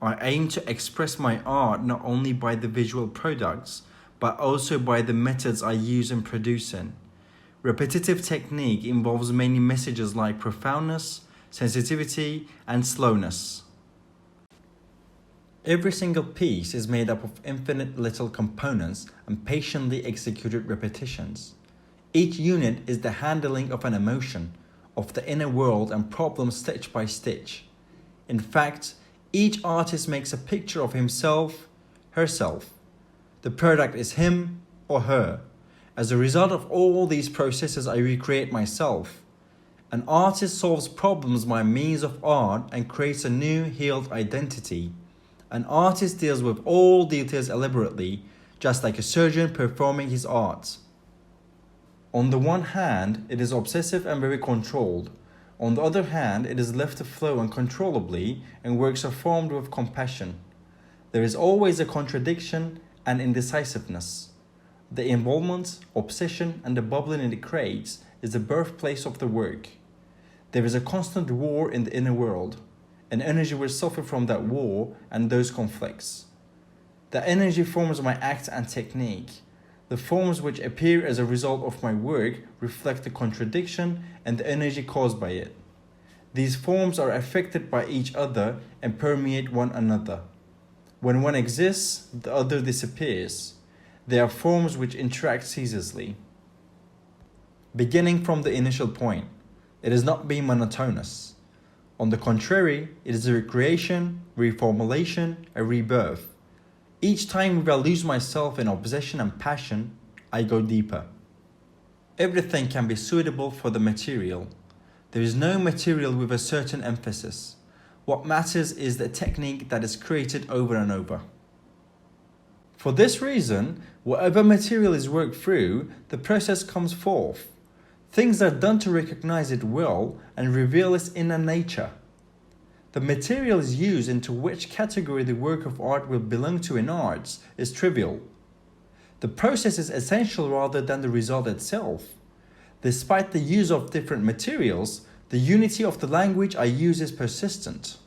I aim to express my art not only by the visual products, but also by the methods I use in producing. Repetitive technique involves many messages like profoundness, sensitivity, and slowness. Every single piece is made up of infinite little components and patiently executed repetitions. Each unit is the handling of an emotion, of the inner world and problem stitch by stitch. In fact, each artist makes a picture of himself, herself. The product is him or her. As a result of all these processes, I recreate myself. An artist solves problems by means of art and creates a new, healed identity. An artist deals with all details elaborately, just like a surgeon performing his art. On the one hand, it is obsessive and very controlled. On the other hand, it is left to flow uncontrollably and works are formed with compassion. There is always a contradiction and indecisiveness. The involvement, obsession, and the bubbling it creates is the birthplace of the work. There is a constant war in the inner world. An energy will suffer from that war and those conflicts. The energy forms my act and technique. The forms which appear as a result of my work reflect the contradiction and the energy caused by it. These forms are affected by each other and permeate one another. When one exists, the other disappears. They are forms which interact ceaselessly. Beginning from the initial point, it is not being monotonous. On the contrary, it is a recreation, reformulation, a rebirth. Each time I lose myself in obsession and passion, I go deeper. Everything can be suitable for the material. There is no material with a certain emphasis. What matters is the technique that is created over and over. For this reason, whatever material is worked through, the process comes forth. Things are done to recognize it well and reveal its inner nature. The material is used into which category the work of art will belong to in arts is trivial. The process is essential rather than the result itself. Despite the use of different materials, the unity of the language I use is persistent.